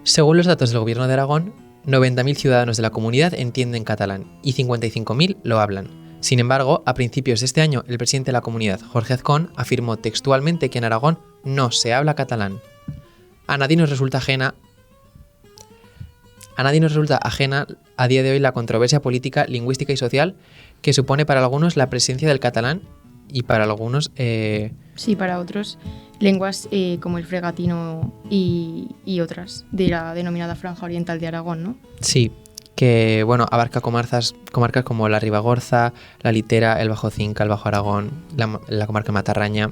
Según los datos del Gobierno de Aragón, 90.000 ciudadanos de la comunidad entienden catalán y 55.000 lo hablan. Sin embargo, a principios de este año, el presidente de la comunidad, Jorge Azcón, afirmó textualmente que en Aragón no se habla catalán. A nadie nos resulta ajena a día de hoy la controversia política, lingüística y social que supone para algunos la presencia del catalán y para algunos... Sí, para otros, lenguas como el fregatino y otras de la denominada Franja Oriental de Aragón, ¿no? Sí, que bueno, abarca comarcas como la Ribagorza, la Litera, el Bajo Cinca, el Bajo Aragón, la comarca Matarraña.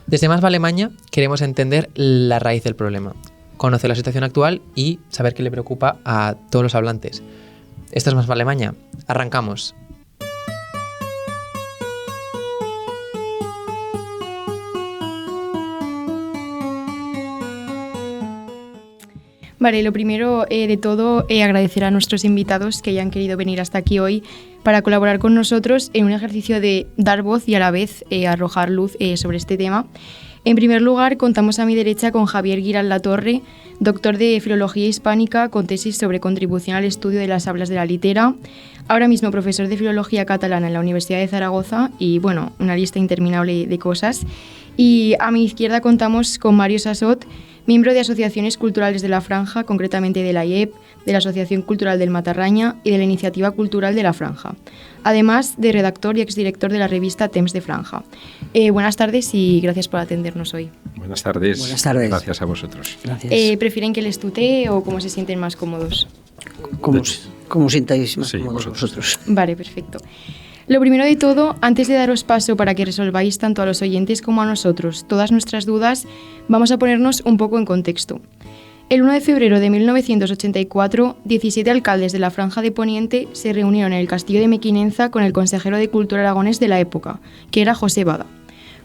Desde Más Vale Maña queremos entender la raíz del problema, conocer la situación actual y saber qué le preocupa a todos los hablantes. Esto es Más Vale Maña. Arrancamos. Vale, lo primero de todo, agradecer a nuestros invitados que hayan querido venir hasta aquí hoy para colaborar con nosotros en un ejercicio de dar voz y a la vez arrojar luz sobre este tema. En primer lugar, contamos a mi derecha con Javier Guiral Latorre, doctor de Filología Hispánica con tesis sobre contribución al estudio de las hablas de la litera, ahora mismo profesor de Filología Catalana en la Universidad de Zaragoza y, bueno, una lista interminable de cosas. Y a mi izquierda contamos con Mario Sassot, miembro de asociaciones culturales de la Franja, concretamente de la IEP, de la Asociación Cultural del Matarraña y de la Iniciativa Cultural de la Franja, además de redactor y exdirector de la revista Temps de Franja. Buenas tardes y gracias por atendernos hoy. Buenas tardes. Buenas tardes. Gracias a vosotros. Gracias. ¿Prefieren que les tutee o cómo se sienten más cómodos? ¿Cómo sintáis más Sí, cómodos vosotros? Vale, perfecto. Lo primero de todo, antes de daros paso para que resolváis tanto a los oyentes como a nosotros todas nuestras dudas, vamos a ponernos un poco en contexto. El 1 de febrero de 1984, 17 alcaldes de la Franja de Poniente se reunieron en el castillo de Mequinenza con el consejero de Cultura aragonés de la época, que era José Bada,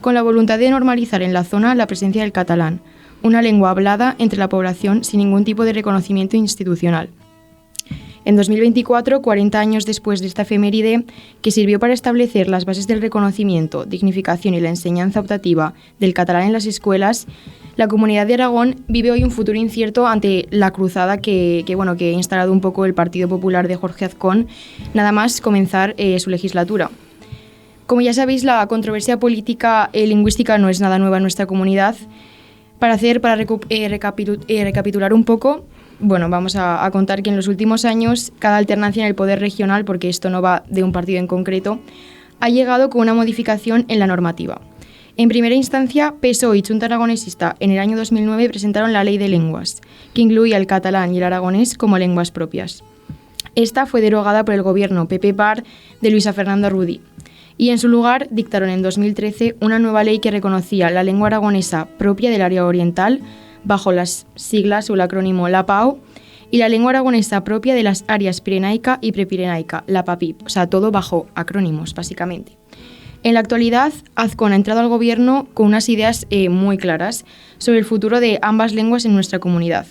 con la voluntad de normalizar en la zona la presencia del catalán, una lengua hablada entre la población sin ningún tipo de reconocimiento institucional. En 2024, 40 años después de esta efeméride, que sirvió para establecer las bases del reconocimiento, dignificación y la enseñanza optativa del catalán en las escuelas, la Comunidad de Aragón vive hoy un futuro incierto ante la cruzada que ha instalado un poco el Partido Popular de Jorge Azcón, nada más comenzar su legislatura. Como ya sabéis, la controversia política lingüística no es nada nueva en nuestra comunidad. Para recapitular un poco, bueno, vamos a contar que en los últimos años cada alternancia en el poder regional, porque esto no va de un partido en concreto, ha llegado con una modificación en la normativa. En primera instancia, PSOE y Junta Aragonesista en el año 2009 presentaron la Ley de Lenguas, que incluía el catalán y el aragonés como lenguas propias. Esta fue derogada por el gobierno PP-PAR de Luisa Fernanda Rudí, y en su lugar dictaron en 2013 una nueva ley que reconocía la lengua aragonesa propia del área oriental, bajo las siglas o el acrónimo LAPAO, y la lengua aragonesa propia de las áreas pirenaica y prepirenaica, la PAPIP, o sea, todo bajo acrónimos, básicamente. En la actualidad, Azcón ha entrado al gobierno con unas ideas muy claras sobre el futuro de ambas lenguas en nuestra comunidad.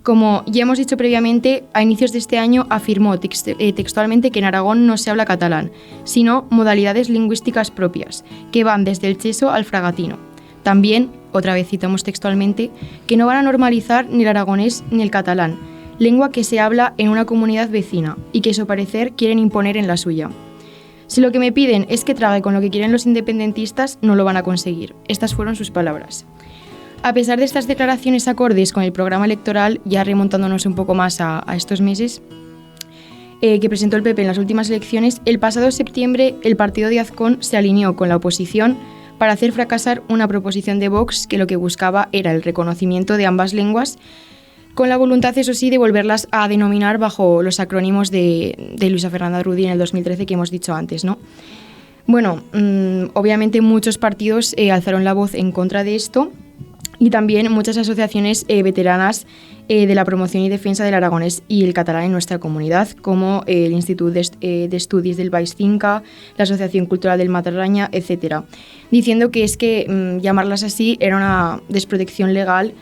Como ya hemos dicho previamente, a inicios de este año afirmó textualmente que en Aragón no se habla catalán, sino modalidades lingüísticas propias, que van desde el cheso al fragatino. También, otra vez citamos textualmente, que no van a normalizar ni el aragonés ni el catalán, lengua que se habla en una comunidad vecina y que, a su parecer, quieren imponer en la suya. Si lo que me piden es que trague con lo que quieren los independentistas, no lo van a conseguir. Estas fueron sus palabras. A pesar de estas declaraciones acordes con el programa electoral, ya remontándonos un poco más a estos meses, que presentó el PP en las últimas elecciones, el pasado septiembre el partido de Azcón se alineó con la oposición para hacer fracasar una proposición de Vox que lo que buscaba era el reconocimiento de ambas lenguas, con la voluntad, eso sí, de volverlas a denominar bajo los acrónimos de Luisa Fernanda Rudí en el 2013 que hemos dicho antes, ¿no? Bueno, obviamente muchos partidos alzaron la voz en contra de esto y también muchas asociaciones veteranas de la promoción y defensa del aragonés y el catalán en nuestra comunidad, como el Instituto de Estudis del Baix Cinca, la Asociación Cultural del Matarraña, etc., diciendo que es que llamarlas así era una desprotección legal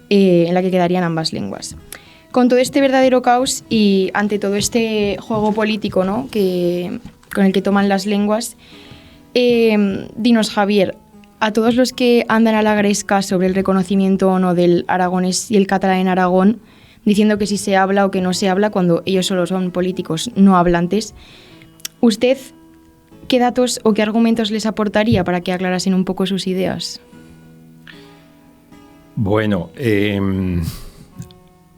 en la que quedarían ambas lenguas. Con todo este verdadero caos y ante todo este juego político, ¿no?, con el que toman las lenguas, dinos, Javier, a todos los que andan a la gresca sobre el reconocimiento o no del aragonés y el catalán en Aragón, diciendo que si se habla o que no se habla cuando ellos solo son políticos no hablantes. ¿Usted qué datos o qué argumentos les aportaría para que aclarasen un poco sus ideas? Bueno,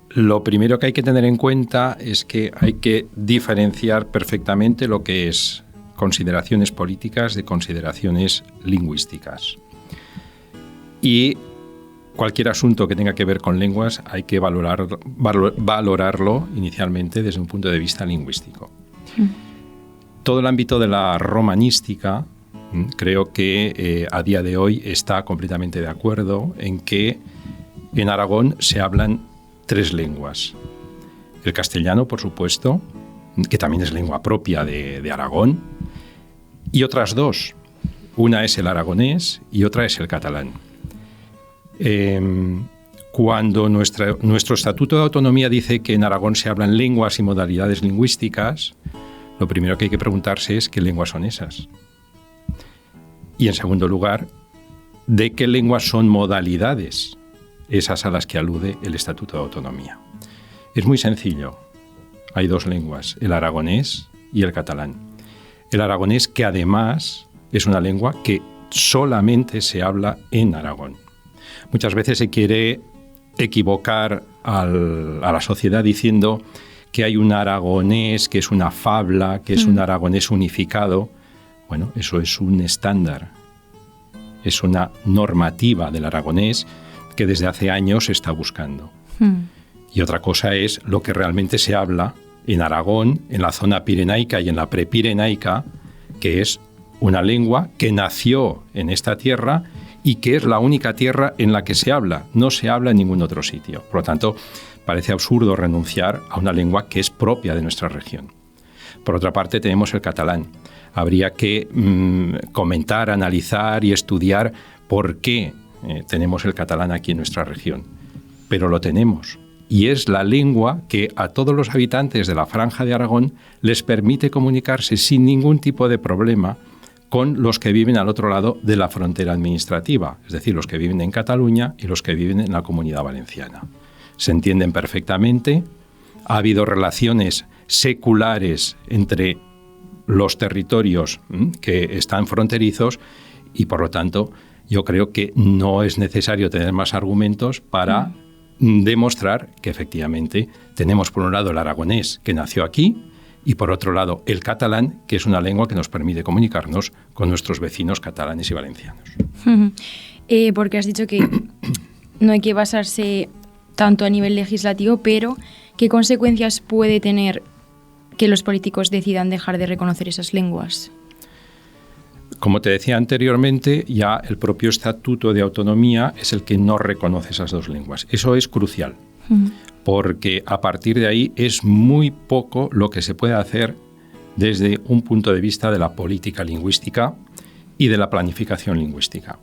lo primero que hay que tener en cuenta es que hay que diferenciar perfectamente lo que es consideraciones políticas de consideraciones lingüísticas. Y cualquier asunto que tenga que ver con lenguas hay que valorarlo inicialmente desde un punto de vista lingüístico. Todo el ámbito de la romanística, creo que a día de hoy está completamente de acuerdo en que en Aragón se hablan 3 lenguas. El castellano, por supuesto, que también es lengua propia de Aragón, y otras 2. Una es el aragonés y otra es el catalán. Cuando nuestro Estatuto de Autonomía dice que en Aragón se hablan lenguas y modalidades lingüísticas, lo primero que hay que preguntarse es qué lenguas son esas. Y en segundo lugar, ¿de qué lenguas son modalidades esas a las que alude el Estatuto de Autonomía? Es muy sencillo. Hay 2 lenguas, el aragonés y el catalán. El aragonés, que además es una lengua que solamente se habla en Aragón. Muchas veces se quiere equivocar a la sociedad diciendo que hay un aragonés, que es una fabla, que es un aragonés unificado. Bueno, eso es un estándar, es una normativa del aragonés que desde hace años se está buscando. Y otra cosa es lo que realmente se habla en Aragón, en la zona pirenaica y en la prepirenaica, que es una lengua que nació en esta tierra y que es la única tierra en la que se habla. No se habla en ningún otro sitio. Por lo tanto, parece absurdo renunciar a una lengua que es propia de nuestra región. Por otra parte, tenemos el catalán. Habría que comentar, analizar y estudiar por qué tenemos el catalán aquí en nuestra región. Pero lo tenemos. Y es la lengua que a todos los habitantes de la Franja de Aragón les permite comunicarse sin ningún tipo de problema con los que viven al otro lado de la frontera administrativa, es decir, los que viven en Cataluña y los que viven en la Comunidad Valenciana. Se entienden perfectamente, ha habido relaciones seculares entre los territorios que están fronterizos y, por lo tanto, yo creo que no es necesario tener más argumentos para demostrar que efectivamente tenemos por un lado el aragonés, que nació aquí, y por otro lado el catalán, que es una lengua que nos permite comunicarnos con nuestros vecinos catalanes y valencianos. Porque has dicho que no hay que basarse tanto a nivel legislativo, pero ¿qué consecuencias puede tener que los políticos decidan dejar de reconocer esas lenguas? Como te decía anteriormente, ya el propio Estatuto de Autonomía es el que no reconoce esas 2 lenguas. Eso es crucial, porque a partir de ahí es muy poco lo que se puede hacer desde un punto de vista de la política lingüística y de la planificación lingüística.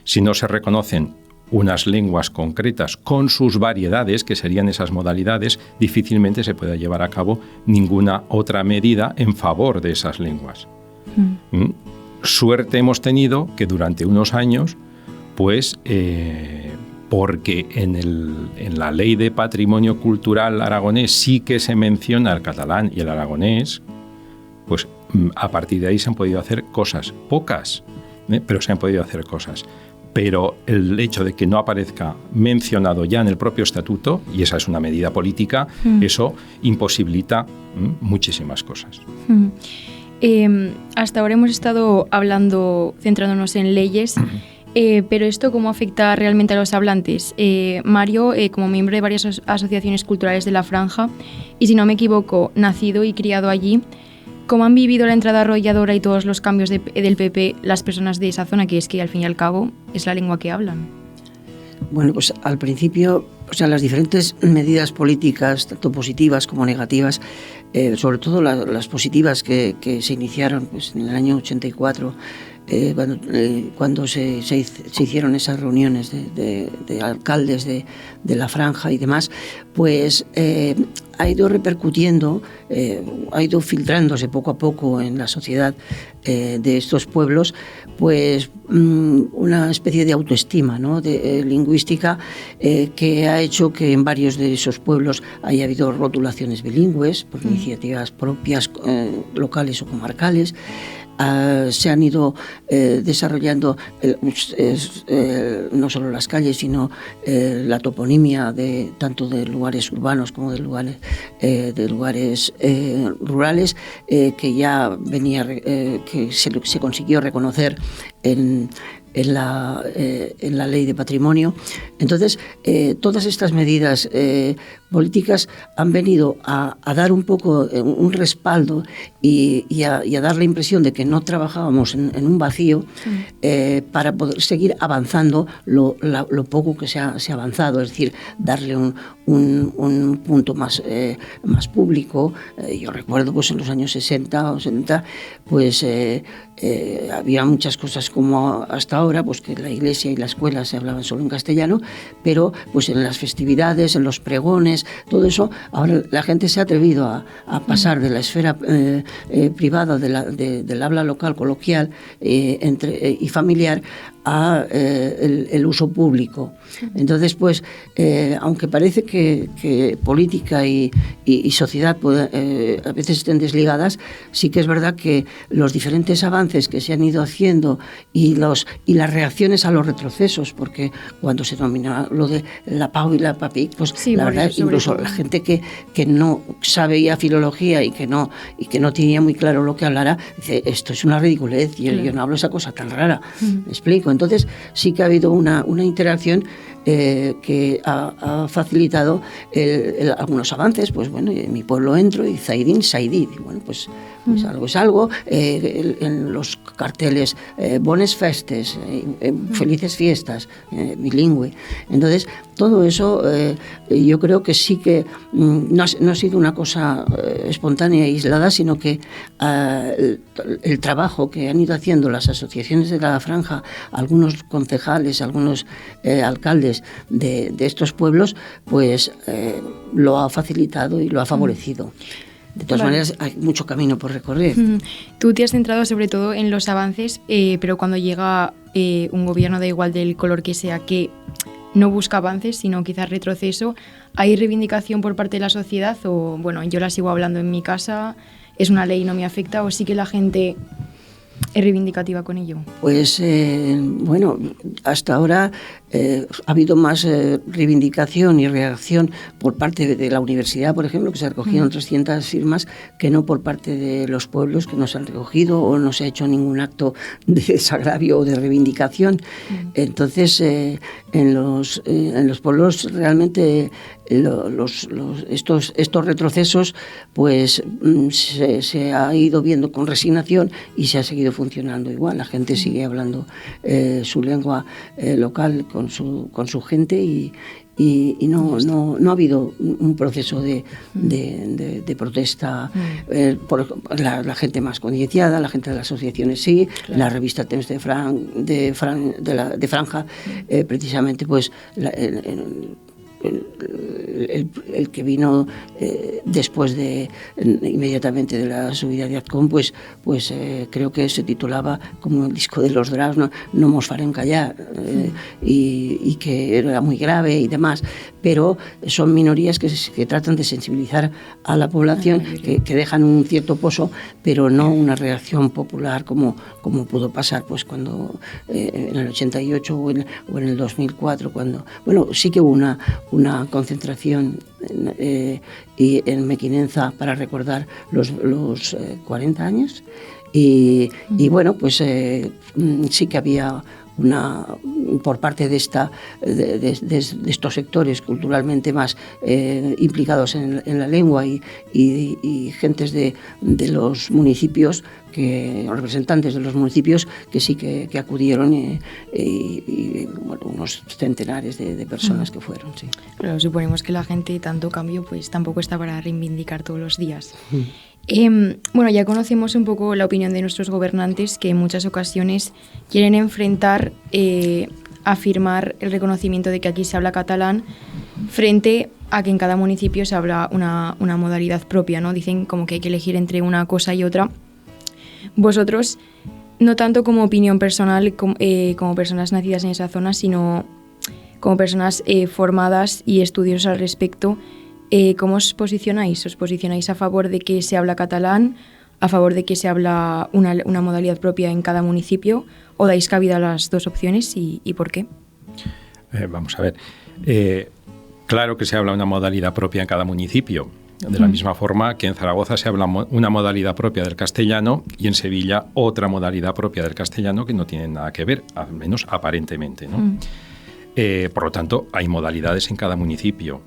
Si no se reconocen unas lenguas concretas con sus variedades, que serían esas modalidades, difícilmente se pueda llevar a cabo ninguna otra medida en favor de esas lenguas. Suerte hemos tenido que durante unos años, pues, porque en la Ley de Patrimonio Cultural aragonés sí que se menciona el catalán y el aragonés, pues a partir de ahí se han podido hacer cosas, pocas, pero se han podido hacer cosas. Pero el hecho de que no aparezca mencionado ya en el propio estatuto, y esa es una medida política, eso imposibilita muchísimas cosas. Hasta ahora hemos estado hablando, centrándonos en leyes, pero ¿esto cómo afecta realmente a los hablantes? Mario, como miembro de varias asociaciones culturales de la Franja, y si no me equivoco, nacido y criado allí, ¿cómo han vivido la entrada arrolladora y todos los cambios del PP las personas de esa zona, que es que al fin y al cabo es la lengua que hablan? Bueno, pues al principio, las diferentes medidas políticas, tanto positivas como negativas, sobre todo las positivas que se iniciaron pues, en el año 84, cuando se hicieron esas reuniones de alcaldes de la Franja y demás, pues ha ido repercutiendo, ha ido filtrándose poco a poco en la sociedad de estos pueblos, pues una especie de autoestima, ¿no?, lingüística, que ha hecho que en varios de esos pueblos haya habido rotulaciones bilingües por iniciativas propias, locales o comarcales. Se han ido desarrollando no solo las calles, sino la toponimia tanto de lugares urbanos como de lugares rurales, que ya venía, que se consiguió reconocer en la ley de patrimonio. Entonces, todas estas medidas políticas han venido a dar un poco un respaldo y a dar la impresión de que no trabajábamos en un vacío, para poder seguir avanzando lo poco que se ha avanzado, es decir, darle un punto más público. Yo recuerdo, pues en los años 60 o 70, pues había muchas cosas como hasta ahora, pues que la iglesia y la escuela se hablaban solo en castellano, pero pues en las festividades, en los pregones, todo eso, ahora la gente se ha atrevido a pasar de la esfera privada del habla local, coloquial y familiar, a el uso público. Entonces, pues, aunque parece que política y sociedad a veces estén desligadas, sí que es verdad que los diferentes avances que se han ido haciendo y las reacciones a los retrocesos, porque cuando se domina lo de la PAU y la PAPIC, pues sí, la verdad, incluso la gente que no sabía filología y que no tenía muy claro lo que hablara, dice, esto es una ridiculez, claro. Yo no hablo esa cosa tan rara. ¿Me explico? Entonces sí que ha habido una interacción que ha facilitado algunos avances. Pues bueno, en mi pueblo entro y Zaidín, Saidí, y bueno, pues algo es algo. En los carteles, bones festes, felices fiestas, bilingüe. Entonces, todo eso yo creo que sí que no ha sido una cosa espontánea e aislada, sino que el trabajo que han ido haciendo las asociaciones de la Franja, algunos concejales, algunos alcaldes de estos pueblos, pues lo ha facilitado y lo ha favorecido. De todas maneras, hay mucho camino por recorrer. Tú te has centrado sobre todo en los avances, pero cuando llega un gobierno, da igual del color que sea, que no busca avances, sino quizás retroceso, ¿hay reivindicación por parte de la sociedad? O, bueno, yo la sigo hablando en mi casa, es una ley y no me afecta, o sí que la gente es reivindicativa con ello? Pues, bueno, hasta ahora ha habido más reivindicación y reacción por parte de la universidad, por ejemplo, que se recogieron 300 firmas, que no por parte de los pueblos que no se han recogido, o no se ha hecho ningún acto de desagravio o de reivindicación. Entonces, en los pueblos realmente estos retrocesos, pues se ha ido viendo con resignación y se ha seguido funcionando igual. La gente sigue hablando su lengua local con su gente y no ha habido un proceso de protesta por la gente más concienciada, la gente de las asociaciones sí, claro. La revista Temps de Franja, precisamente, pues el que vino después inmediatamente de la subida de Azcón, pues creo que se titulaba como el disco de los Draus, no mos farem callar, y que era muy grave y demás, pero son minorías que tratan de sensibilizar a la población, que dejan un cierto pozo, pero no una reacción popular como pudo pasar pues cuando en el 88 o en el 2004, cuando, bueno, sí que hubo una concentración en Mequinenza para recordar los 40 años y bueno, pues sí que había por parte de estos sectores culturalmente más implicados en la lengua y gentes de los municipios, representantes de los municipios que sí que acudieron y bueno, unos centenares de personas que fueron, sí. Claro, suponemos que la gente, tanto cambio, pues tampoco está para reivindicar todos los días. Bueno, ya conocemos un poco la opinión de nuestros gobernantes, que en muchas ocasiones quieren enfrentar, afirmar el reconocimiento de que aquí se habla catalán frente a que en cada municipio se habla una modalidad propia, ¿no? Dicen como que hay que elegir entre una cosa y otra. Vosotros, no tanto como opinión personal, como personas nacidas en esa zona, sino como personas formadas y estudiosas al respecto, ¿cómo os posicionáis? ¿Os posicionáis a favor de que se habla catalán, a favor de que se habla una modalidad propia en cada municipio, o dais cabida a las dos opciones y por qué? Vamos a ver. Claro que se habla una modalidad propia en cada municipio, de la misma forma que en Zaragoza se habla una modalidad propia del castellano y en Sevilla otra modalidad propia del castellano que no tienen nada que ver, al menos aparentemente, ¿no? Por lo tanto, hay modalidades en cada municipio,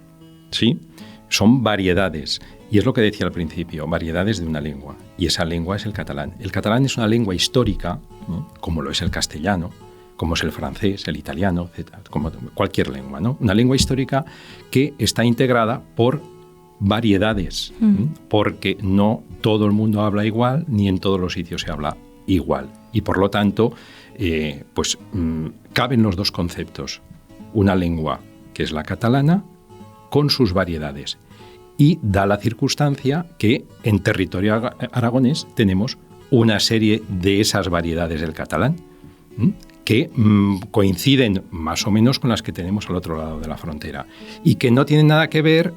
¿sí? Son variedades, y es lo que decía al principio, variedades de una lengua, y esa lengua es el catalán. El catalán es una lengua histórica, ¿no? Como lo es el castellano, como es el francés, el italiano, etc., como cualquier lengua, ¿no? Una lengua histórica que está integrada por variedades, porque no todo el mundo habla igual, ni en todos los sitios se habla igual, y por lo tanto, caben los dos conceptos, una lengua que es la catalana, con sus variedades. Y da la circunstancia que en territorio aragonés tenemos una serie de esas variedades del catalán que coinciden más o menos con las que tenemos al otro lado de la frontera y que no tienen nada que ver,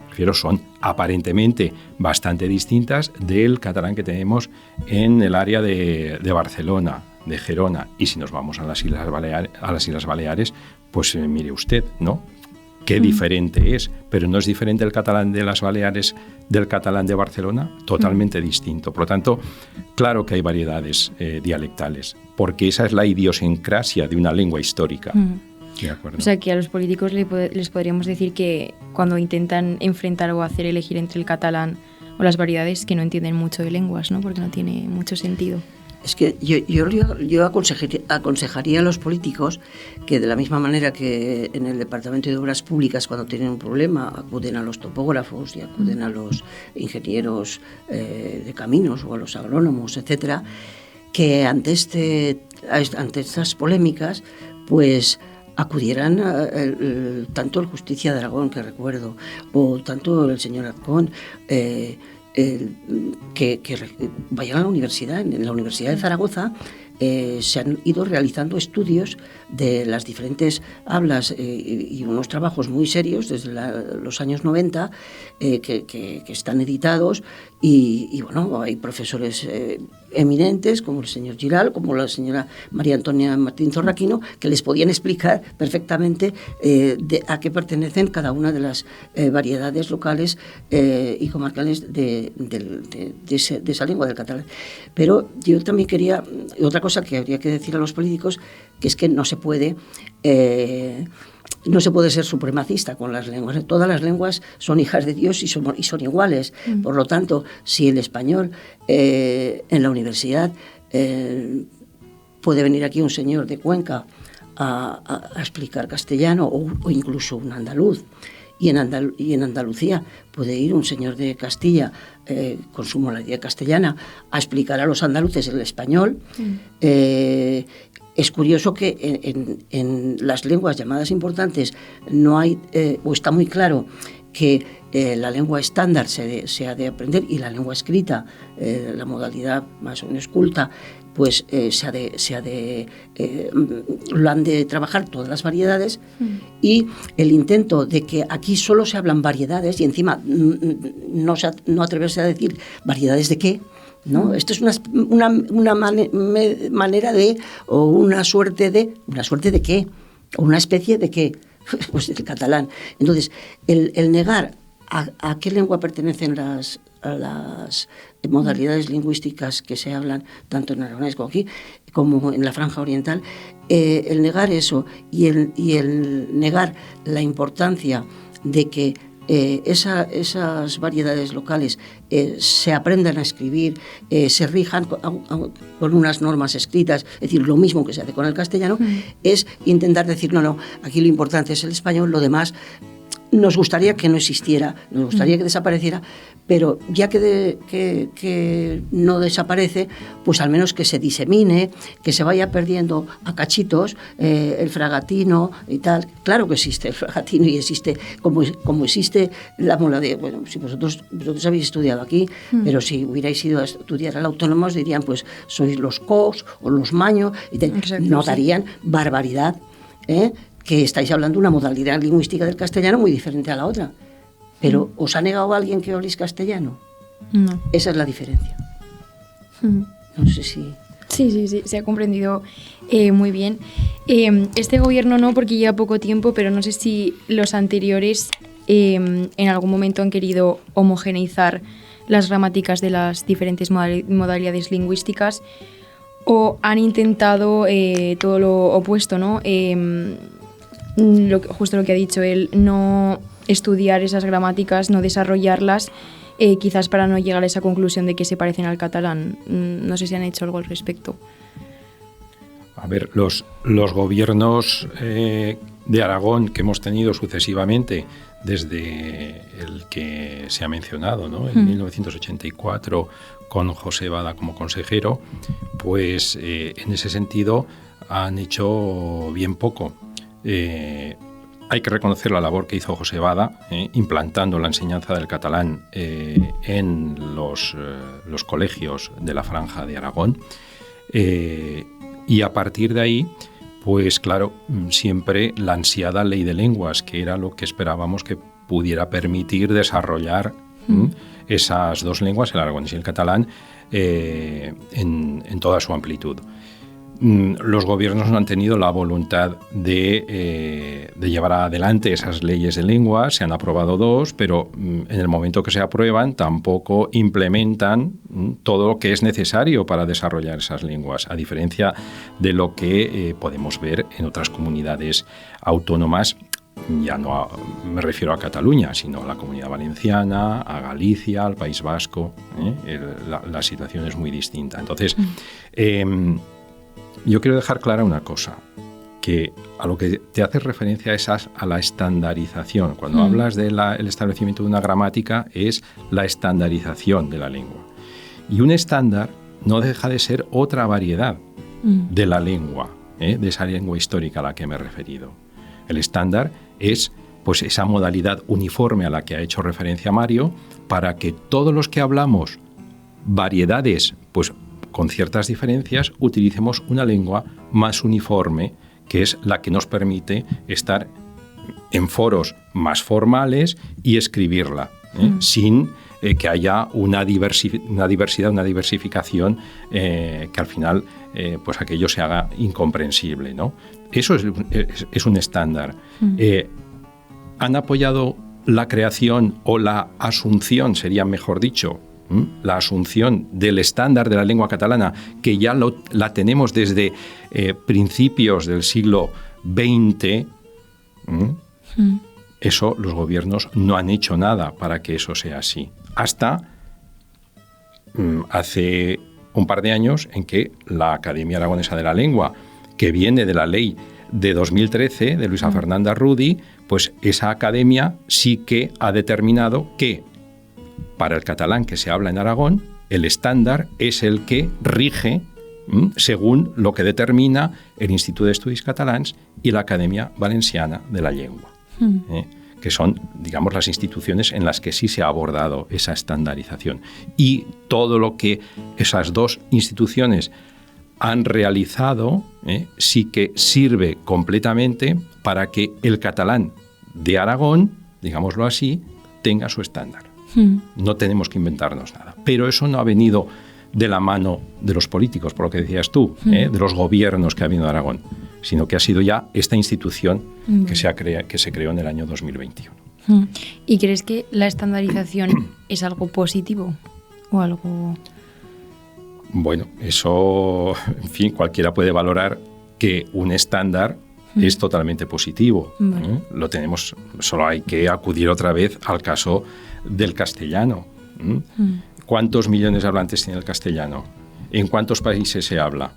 prefiero son aparentemente bastante distintas del catalán que tenemos en el área de Barcelona, de Gerona. Y si nos vamos a las Islas Baleares, pues mire usted, ¿no? Qué diferente es, pero no es diferente el catalán de las Baleares del catalán de Barcelona, totalmente distinto. Por lo tanto, claro que hay variedades dialectales, porque esa es la idiosincrasia de una lengua histórica. De acuerdo. O sea, que a los políticos les podríamos decir que cuando intentan enfrentar o hacer elegir entre el catalán o las variedades, que no entienden mucho de lenguas, ¿no? Porque no tiene mucho sentido. Es que yo aconsejaría a los políticos que, de la misma manera que en el Departamento de Obras Públicas, cuando tienen un problema, acuden a los topógrafos y acuden a los ingenieros de caminos o a los agrónomos, etcétera, que ante estas polémicas, pues acudieran tanto el Justicia de Aragón, que recuerdo, o tanto el señor Azcón, que vayan a la universidad. En la Universidad de Zaragoza se han ido realizando estudios de las diferentes hablas y unos trabajos muy serios desde los años 90 que están editados y bueno, hay profesores eminentes como el señor Giral, como la señora María Antonia Martín Zorraquino, que les podían explicar perfectamente a qué pertenecen cada una de las variedades locales y comarcales de esa lengua del catalán. Pero yo también quería, otra cosa que habría que decir a los políticos, que es que no se puede ser supremacista con las lenguas. Todas las lenguas son hijas de Dios y son iguales. Por lo tanto, si el español en la universidad puede venir aquí un señor de Cuenca a explicar castellano o incluso un andaluz, y en Andalucía puede ir un señor de Castilla con su modalidad castellana a explicar a los andaluces el español. Es curioso que en las lenguas llamadas importantes no hay, o está muy claro que la lengua estándar se ha de aprender, y la lengua escrita, la modalidad más o menos culta, pues lo han de trabajar todas las variedades. Y el intento de que aquí solo se hablan variedades y encima no atreverse a decir variedades de qué, ¿no? Esto es una manera de, o una suerte de qué, o una especie de qué, pues el catalán. Entonces, el negar a qué lengua pertenecen las modalidades lingüísticas que se hablan tanto en aragonés como aquí, como en la franja oriental, el negar eso y el negar la importancia de que esas variedades locales se aprendan a escribir, se rijan con unas normas escritas, es decir, lo mismo que se hace con el castellano, es intentar decir, no, aquí lo importante es el español, lo demás nos gustaría que no existiera, nos gustaría que desapareciera, pero ya que no desaparece, pues al menos que se disemine, que se vaya perdiendo a cachitos el fragatino y tal. Claro que existe el fragatino y existe, como existe la moladera. Bueno, si vosotros habéis estudiado aquí, pero si hubierais ido a estudiar a la Autónoma, os dirían, pues sois los cos o los maños, y notarían barbaridad, que estáis hablando una modalidad lingüística del castellano muy diferente a la otra. Pero ¿os ha negado alguien que habléis castellano? No. Esa es la diferencia. No sé si... Sí, se ha comprendido muy bien. Este gobierno no, porque lleva poco tiempo, pero no sé si los anteriores en algún momento han querido homogeneizar las gramáticas de las diferentes modalidades lingüísticas, o han intentado todo lo opuesto, ¿no? Justo lo que ha dicho él, no estudiar esas gramáticas, no desarrollarlas, quizás para no llegar a esa conclusión de que se parecen al catalán. No sé si han hecho algo al respecto. A ver, los gobiernos de Aragón que hemos tenido sucesivamente, desde el que se ha mencionado, ¿no? En 1984, con José Bada como consejero, pues en ese sentido han hecho bien poco. Hay que reconocer la labor que hizo José Bada implantando la enseñanza del catalán en los colegios de la Franja de Aragón, y a partir de ahí, pues claro, siempre la ansiada ley de lenguas, que era lo que esperábamos que pudiera permitir desarrollar esas dos lenguas, el aragonés y el catalán, en toda su amplitud. Los gobiernos no han tenido la voluntad de llevar adelante esas leyes de lengua. Se han aprobado 2, pero en el momento que se aprueban tampoco implementan todo lo que es necesario para desarrollar esas lenguas, a diferencia de lo que podemos ver en otras comunidades autónomas. Ya no me refiero a Cataluña, sino a la Comunidad Valenciana, a Galicia, al País Vasco. La situación es muy distinta. Entonces, yo quiero dejar clara una cosa, que a lo que te hace referencia es a la estandarización. Cuando hablas del establecimiento de una gramática, es la estandarización de la lengua. Y un estándar no deja de ser otra variedad de la lengua, de esa lengua histórica a la que me he referido. El estándar es pues esa modalidad uniforme a la que ha hecho referencia Mario, para que todos los que hablamos variedades, pues con ciertas diferencias, utilicemos una lengua más uniforme, que es la que nos permite estar en foros más formales y escribirla, sin que haya una diversidad, una diversificación que al final pues aquello se haga incomprensible, ¿no? Eso es un estándar. Han apoyado la creación o la asunción, sería mejor dicho, la asunción del estándar de la lengua catalana, que ya la tenemos desde principios del siglo XX. Eso los gobiernos no han hecho nada para que eso sea así. Hasta hace un par de años en que la Academia Aragonesa de la Lengua, que viene de la ley de 2013 de Luisa Fernanda Rudy, pues esa academia sí que ha determinado que para el catalán que se habla en Aragón, el estándar es el que rige según lo que determina el Instituto de Estudis Catalans y la Academia Valenciana de la Lengua, que son, digamos, las instituciones en las que sí se ha abordado esa estandarización. Y todo lo que esas dos instituciones han realizado sí que sirve completamente para que el catalán de Aragón, digámoslo así, tenga su estándar. No tenemos que inventarnos nada. Pero eso no ha venido de la mano de los políticos, por lo que decías tú, de los gobiernos que ha habido en Aragón, sino que ha sido ya esta institución que se creó en el año 2021. ¿Y crees que la estandarización es algo positivo o algo...? Bueno, eso, en fin, cualquiera puede valorar que un estándar es totalmente positivo. Lo tenemos, solo hay que acudir otra vez al caso del castellano. ¿Cuántos millones de hablantes tiene el castellano? ¿En cuántos países se habla?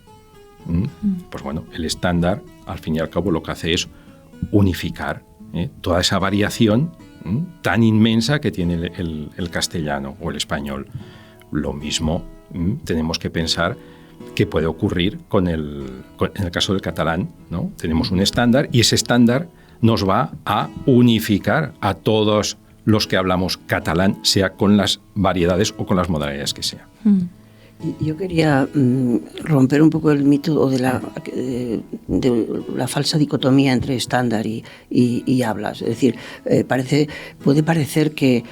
Pues bueno, el estándar, al fin y al cabo, lo que hace es unificar toda esa variación tan inmensa que tiene el castellano o el español. Lo mismo tenemos que pensar que puede ocurrir en el caso del catalán, ¿no? Tenemos un estándar y ese estándar nos va a unificar a todos los que hablamos catalán, sea con las variedades o con las modalidades que sea. Yo quería romper un poco el mito de la falsa dicotomía entre estándar y hablas. Es decir, puede parecer que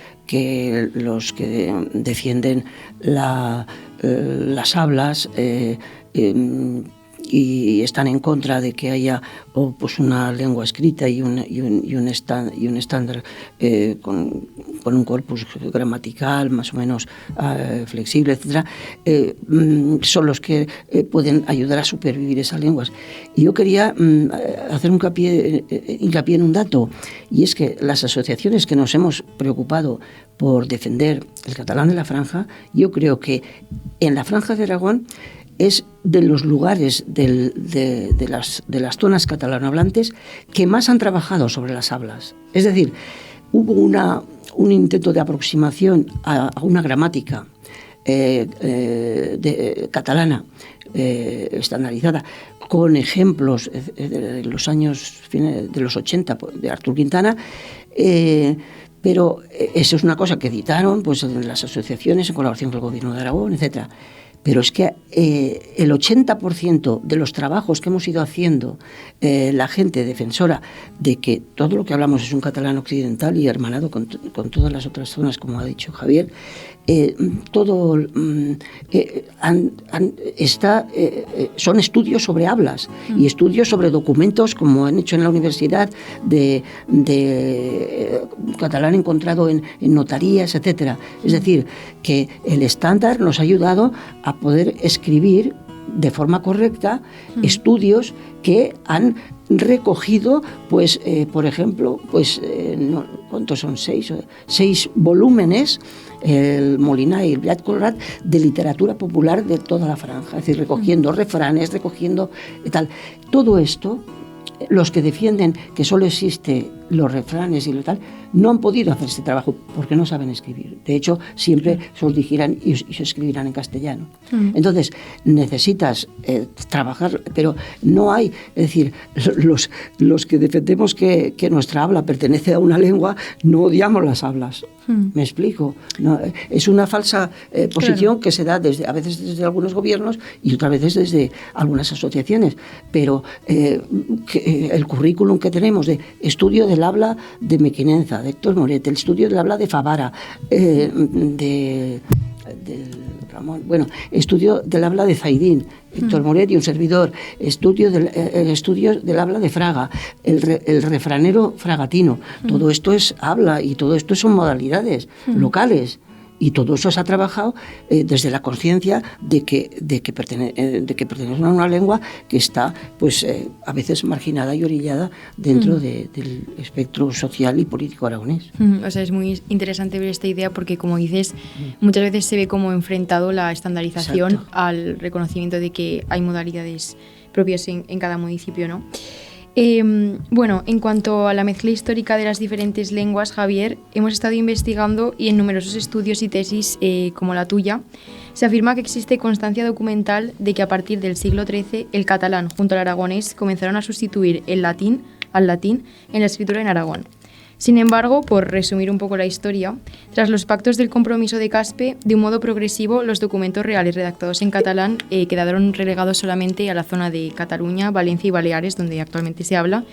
los que defienden las hablas y están en contra de que haya pues una lengua escrita y un estándar con un corpus gramatical más o menos flexible, etcétera, son los que pueden ayudar a supervivir esas lenguas. Y yo quería hacer hincapié en un dato, y es que las asociaciones que nos hemos preocupado por defender el catalán de la Franja, yo creo que en la Franja de Aragón es de los lugares de las zonas catalanohablantes que más han trabajado sobre las hablas. Es decir, hubo un intento de aproximación a una gramática catalana estandarizada, con ejemplos de los años de los 80 de Artur Quintana, pero eso es una cosa que editaron pues, en las asociaciones en colaboración con el Gobierno de Aragón, etcétera. Pero es que el 80% de los trabajos que hemos ido haciendo la gente defensora de que todo lo que hablamos es un catalán occidental y hermanado con todas las otras zonas, como ha dicho Javier, son estudios sobre hablas y estudios sobre documentos, como han hecho en la universidad, de catalán encontrado en notarías, etcétera. Es decir, que el estándar nos ha ayudado a poder escribir de forma correcta estudios que han recogido, pues, por ejemplo, pues, ¿cuántos son? 6 volúmenes, el Molinar y el Blat Colrat, de literatura popular de toda la franja, es decir, recogiendo refranes, recogiendo tal. Todo esto, los que defienden que solo existe los refranes y lo tal, no han podido hacer este trabajo porque no saben escribir. De hecho, siempre se os dirigirán y se escribirán en castellano. Entonces, necesitas trabajar, pero no hay, es decir, los que defendemos que nuestra habla pertenece a una lengua, no odiamos las hablas. ¿Me explico? No, es una falsa posición que se da a veces desde algunos gobiernos y otras veces desde algunas asociaciones. Pero el currículum que tenemos de estudio del habla de Mequinenza, de Héctor Moret, el estudio del habla de Favara, de Ramón, estudio del habla de Zaidín, Héctor Moret y un servidor, estudio del habla de Fraga, el refranero fragatino. Todo esto es habla y todo esto son modalidades locales. Y todo eso se ha trabajado desde la conciencia de que pertenece a una lengua que está, pues, a veces marginada y orillada dentro del espectro social y político aragonés. O sea, es muy interesante ver esta idea porque, como dices, muchas veces se ve como enfrentado la estandarización Exacto. al reconocimiento de que hay modalidades propias en cada municipio, ¿no? Bueno, en cuanto a la mezcla histórica de las diferentes lenguas, Javier, hemos estado investigando y en numerosos estudios y tesis como la tuya, se afirma que existe constancia documental de que a partir del siglo XIII el catalán junto al aragonés comenzaron a sustituir al latín en la escritura en Aragón. Sin embargo, por resumir un poco la historia, tras los pactos del compromiso de Caspe, de un modo progresivo, los documentos reales redactados en catalán quedaron relegados solamente a la zona de Cataluña, Valencia y Baleares, donde actualmente se habla,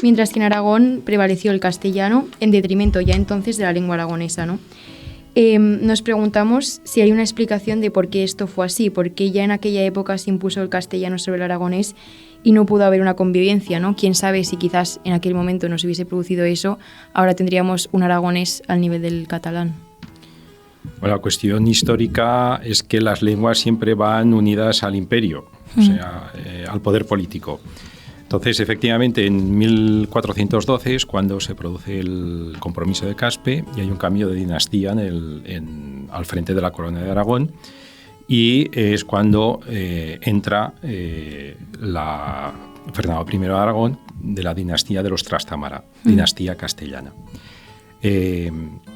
mientras que en Aragón prevaleció el castellano, en detrimento ya entonces de la lengua aragonesa, ¿no? Nos preguntamos si hay una explicación de por qué esto fue así, por qué ya en aquella época se impuso el castellano sobre el aragonés y no pudo haber una convivencia, ¿no? Quién sabe si quizás en aquel momento no se hubiese producido eso, ahora tendríamos un aragonés al nivel del catalán. Bueno, la cuestión histórica es que las lenguas siempre van unidas al imperio, o sea, al poder político. Entonces, efectivamente, en 1412 es cuando se produce el compromiso de Caspe y hay un cambio de dinastía al frente de la corona de Aragón, y es cuando entra Fernando I de Aragón, de la dinastía de los Trastámara, dinastía castellana.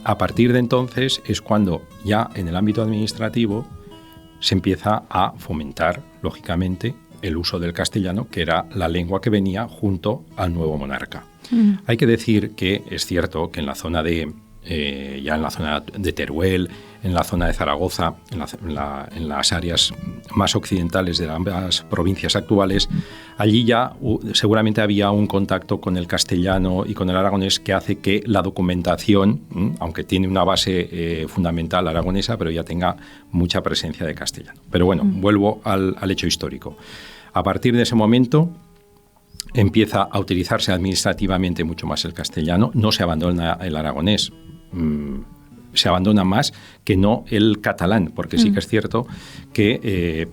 A partir de entonces es cuando ya en el ámbito administrativo se empieza a fomentar, lógicamente, el uso del castellano, que era la lengua que venía junto al nuevo monarca. Hay que decir que es cierto que en la zona de ya en la zona de Teruel, en la zona de Zaragoza, en las áreas más occidentales de ambas provincias actuales, allí ya seguramente había un contacto con el castellano y con el aragonés que hace que la documentación, aunque tiene una base fundamental aragonesa, pero ya tenga mucha presencia de castellano. Pero bueno, vuelvo al hecho histórico. A partir de ese momento empieza a utilizarse administrativamente mucho más el castellano, no se abandona el aragonés, se abandona más que no el catalán, porque sí que es cierto que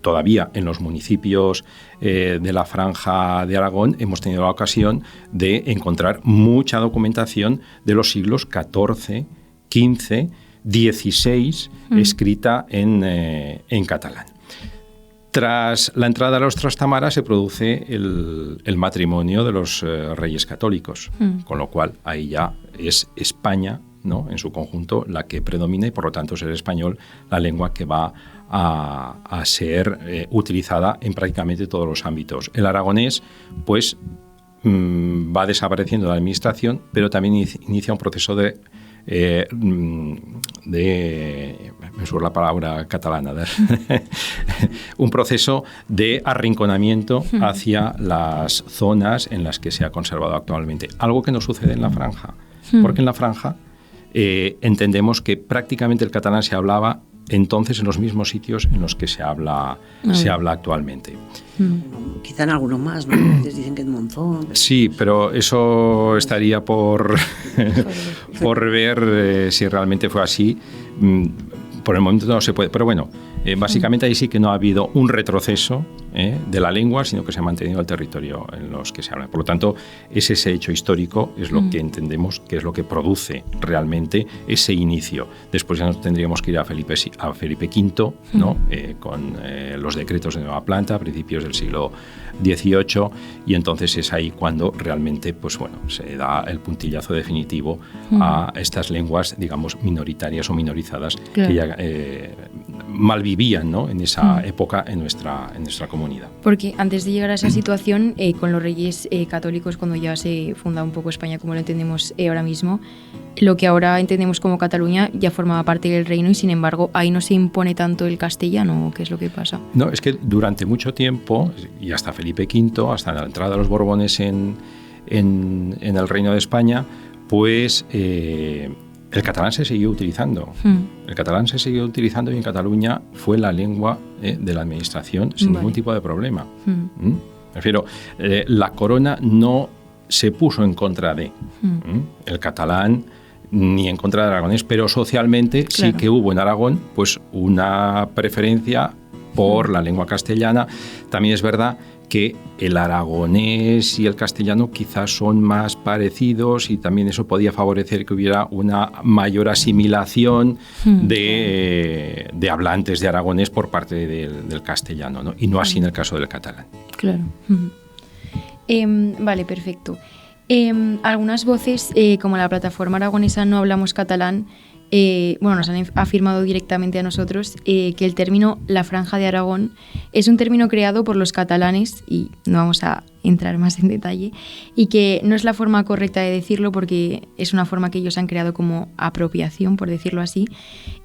todavía en los municipios de la Franja de Aragón hemos tenido la ocasión de encontrar mucha documentación de los siglos XIV, XV, XVI, escrita en catalán. Tras la entrada a los Trastámara se produce el matrimonio de los reyes católicos, con lo cual ahí ya es España, ¿no?, en su conjunto la que predomina y por lo tanto es el español la lengua que va a ser utilizada en prácticamente todos los ámbitos. El aragonés pues va desapareciendo de la administración, pero también inicia un proceso me surge la palabra catalana, un proceso de arrinconamiento hacia las zonas en las que se ha conservado actualmente. Algo que no sucede en la Franja, porque en la Franja entendemos que prácticamente el catalán se hablaba entonces en los mismos sitios en los que se habla actualmente. Quizá en alguno más, ¿no? A veces dicen que en Monzón. Sí, pero eso estaría por ver si realmente fue así. Por el momento no se puede, pero bueno, básicamente ahí sí que no ha habido un retroceso de la lengua, sino que se ha mantenido el territorio en los que se habla. Por lo tanto, ese hecho histórico es lo que entendemos que es lo que produce realmente ese inicio. Después ya nos tendríamos que ir a Felipe V, ¿no? Con los decretos de nueva planta a principios del siglo XVIII, y entonces es ahí cuando realmente se da el puntillazo definitivo a estas lenguas, digamos, minoritarias o minorizadas, claro, que ya malvivían, ¿no?, en esa época en nuestra comunidad. Porque antes de llegar a esa situación, con los reyes católicos, cuando ya se funda un poco España como lo entendemos ahora mismo, lo que ahora entendemos como Cataluña ya formaba parte del reino y sin embargo ahí no se impone tanto el castellano. ¿Qué es lo que pasa? No, es que durante mucho tiempo, y hasta Felipe V, hasta la entrada de los Borbones en el reino de España, pues el catalán se siguió utilizando. El catalán se siguió utilizando y en Cataluña fue la lengua de la administración sin ningún tipo de problema. Me refiero, la corona no se puso en contra de el catalán ni en contra del aragonés, pero socialmente sí que hubo en Aragón pues una preferencia por la lengua castellana. También es verdad que el aragonés y el castellano quizás son más parecidos y también eso podía favorecer que hubiera una mayor asimilación de hablantes de aragonés por parte del castellano, ¿no? Y no así en el caso del catalán. Claro. Vale, perfecto. Algunas voces, como la plataforma aragonesa No Hablamos Catalán, nos han afirmado directamente a nosotros que el término la Franja de Aragón es un término creado por los catalanes, y no vamos a entrar más en detalle, y que no es la forma correcta de decirlo porque es una forma que ellos han creado como apropiación, por decirlo así,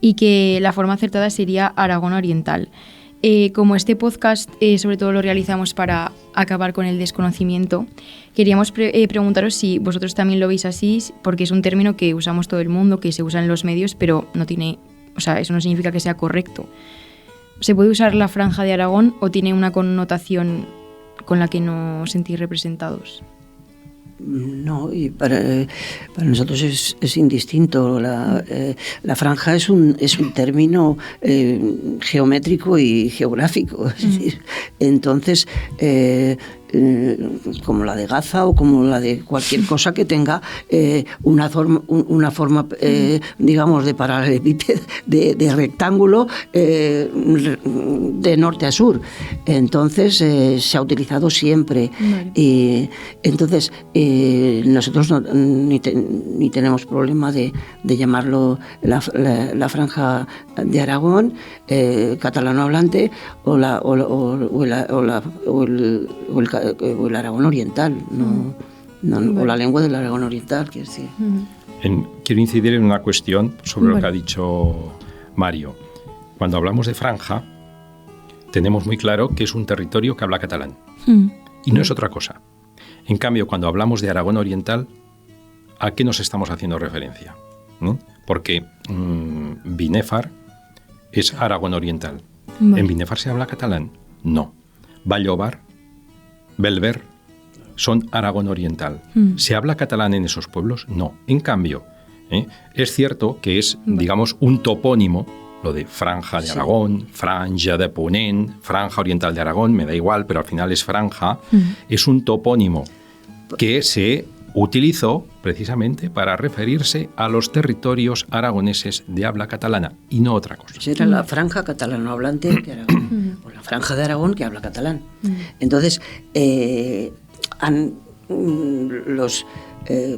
y que la forma acertada sería Aragón Oriental. Como este podcast sobre todo lo realizamos para acabar con el desconocimiento, queríamos preguntaros si vosotros también lo veis así, porque es un término que usamos todo el mundo, que se usa en los medios, pero no tiene, eso no significa que sea correcto. ¿Se puede usar la Franja de Aragón o tiene una connotación con la que no os sentís representados? No, y para nosotros es indistinto. La franja es un término geométrico y geográfico. Es decir, entonces como la de Gaza o como la de cualquier cosa que tenga una forma digamos, de paralelepípedo, de rectángulo de norte a sur. Entonces se ha utilizado siempre. Vale. Entonces nosotros ni tenemos problema de llamarlo la franja de Aragón, catalano hablante, o el Aragón oriental, o la lengua del Aragón oriental, quiero decir. Quiero incidir en una cuestión sobre lo que ha dicho Mario. Cuando hablamos de franja, tenemos muy claro que es un territorio que habla catalán, y no es otra cosa. En cambio, cuando hablamos de Aragón oriental, ¿a qué nos estamos haciendo referencia? Porque Binèfar es Aragón oriental. ¿En Binèfar se habla catalán? No. Vallobar, Belver son Aragón oriental. ¿Se habla catalán en esos pueblos? No. En cambio, es cierto que es, digamos, un topónimo, lo de franja de Aragón, franja de Ponent, franja oriental de Aragón, me da igual, pero al final es franja, es un topónimo que se utilizó precisamente para referirse a los territorios aragoneses de habla catalana y no otra cosa. Era la franja catalano hablante de Aragón, o la franja de Aragón que habla catalán. Entonces, los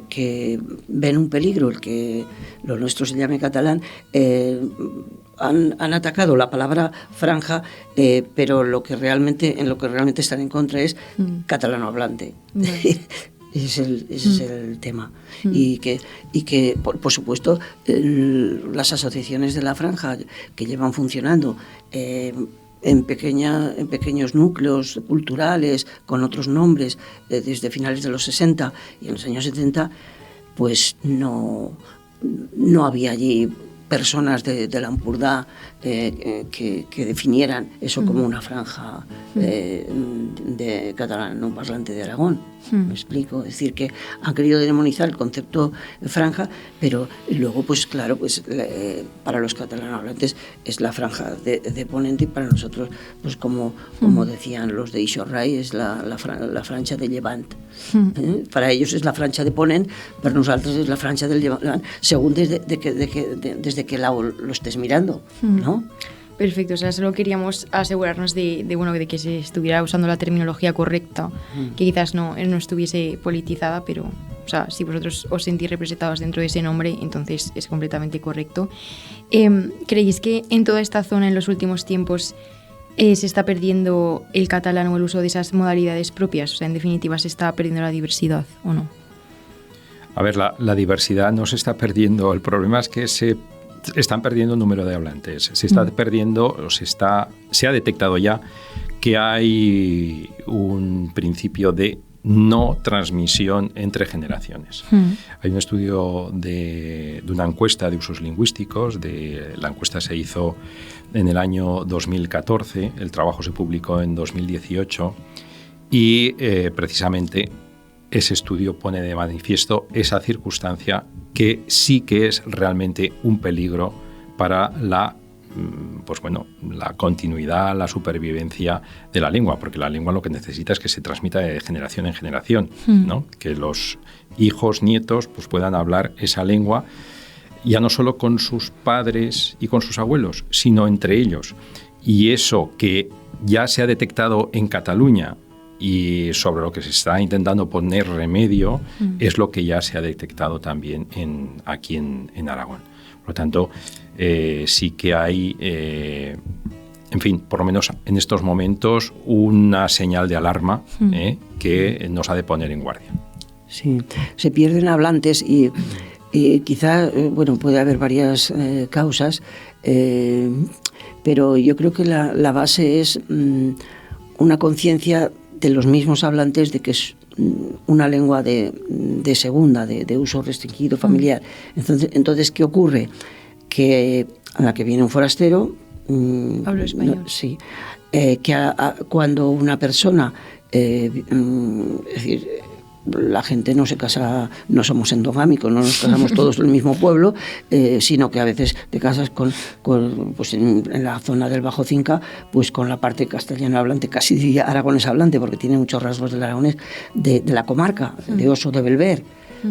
que ven un peligro, el que lo nuestro se llame catalán, han atacado la palabra franja, pero en lo que realmente están en contra es catalano hablante. Ese es el tema. Y que por supuesto, las asociaciones de la franja que llevan funcionando en pequeños núcleos culturales, con otros nombres, desde finales de los 60 y en los años 70, pues no había allí personas de la Ampurdá que definieran eso como una franja de catalán no parlante de Aragón. ¿Me explico? Es decir, que han querido demonizar el concepto de franja, pero luego, pues claro, pues para los catalanohablantes es la franja de Ponent, y para nosotros, pues como decían los de Ixorray, es la franja de Llevant. Para ellos es la franja de Ponent, para nosotros es la franja del Llevant, según desde qué lado lo estés mirando, ¿no? Perfecto, o sea, solo queríamos asegurarnos de que se estuviera usando la terminología correcta, que quizás no estuviese politizada, pero, o sea, si vosotros os sentís representados dentro de ese nombre, entonces es completamente correcto. ¿Creéis que en toda esta zona en los últimos tiempos se está perdiendo el catalán o el uso de esas modalidades propias? O sea, en definitiva, ¿se está perdiendo la diversidad o no? A ver, la diversidad no se está perdiendo. El problema es que se están perdiendo el número de hablantes. Se está perdiendo, se ha detectado ya que hay un principio de no transmisión entre generaciones. Hay un estudio de una encuesta de usos lingüísticos. La encuesta se hizo en el año 2014, el trabajo se publicó en 2018 y precisamente ese estudio pone de manifiesto esa circunstancia que sí que es realmente un peligro para la continuidad, la supervivencia de la lengua, porque la lengua lo que necesita es que se transmita de generación en generación, ¿no? Que los hijos, nietos, pues puedan hablar esa lengua, ya no solo con sus padres y con sus abuelos, sino entre ellos. Y eso que ya se ha detectado en Cataluña y sobre lo que se está intentando poner remedio es lo que ya se ha detectado también aquí en Aragón. Por lo tanto, sí que hay, en fin, por lo menos en estos momentos, una señal de alarma que nos ha de poner en guardia. Sí, se pierden hablantes y quizá, puede haber varias causas, pero yo creo que la base es una conciencia de los mismos hablantes de que es una lengua de segunda, de uso restringido familiar. Entonces, ¿qué ocurre? Que a la que viene un forastero... Hablo español. Sí. Que cuando una persona es decir, la gente no se casa, no somos endogámicos, no nos casamos todos en el mismo pueblo, sino que a veces te casas pues en la zona del Bajo Cinca, pues con la parte castellano hablante, casi diría aragonés hablante, porque tiene muchos rasgos del aragonés, de la comarca, de Oso de Belver.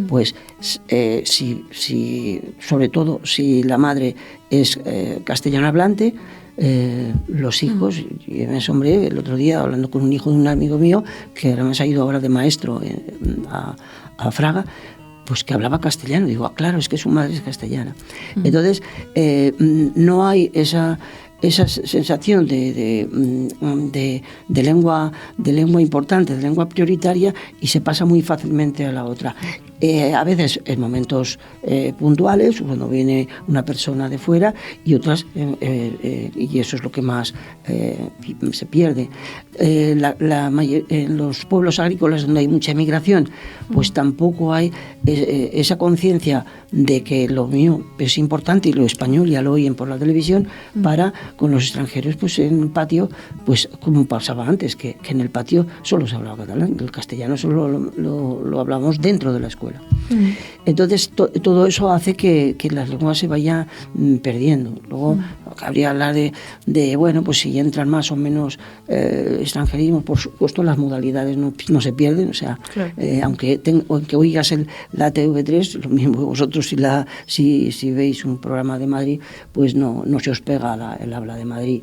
Pues sobre todo si la madre es castellano hablante, los hijos, y me asombré el otro día hablando con un hijo de un amigo mío que además ha ido ahora de maestro a Fraga, pues que hablaba castellano. Digo, claro, es que su madre es castellana. Entonces no hay esa sensación de lengua importante, de lengua prioritaria, y se pasa muy fácilmente a la otra. A veces en momentos puntuales, cuando viene una persona de fuera, y otras, y eso es lo que más se pierde. En los pueblos agrícolas donde hay mucha emigración, pues tampoco hay esa conciencia de que lo mío es importante y lo español ya lo oyen por la televisión, para con los extranjeros, pues en el patio, pues como pasaba antes, que en el patio solo se hablaba catalán, el castellano solo lo hablamos dentro de la escuela. Entonces todo eso hace que las lenguas se vayan perdiendo. Luego habría que hablar de bueno, pues si entran más o menos extranjerismo, por supuesto las modalidades no se pierden, o sea, claro. aunque oigas la TV3, lo mismo vosotros si veis un programa de Madrid, pues no se os pega el habla de Madrid,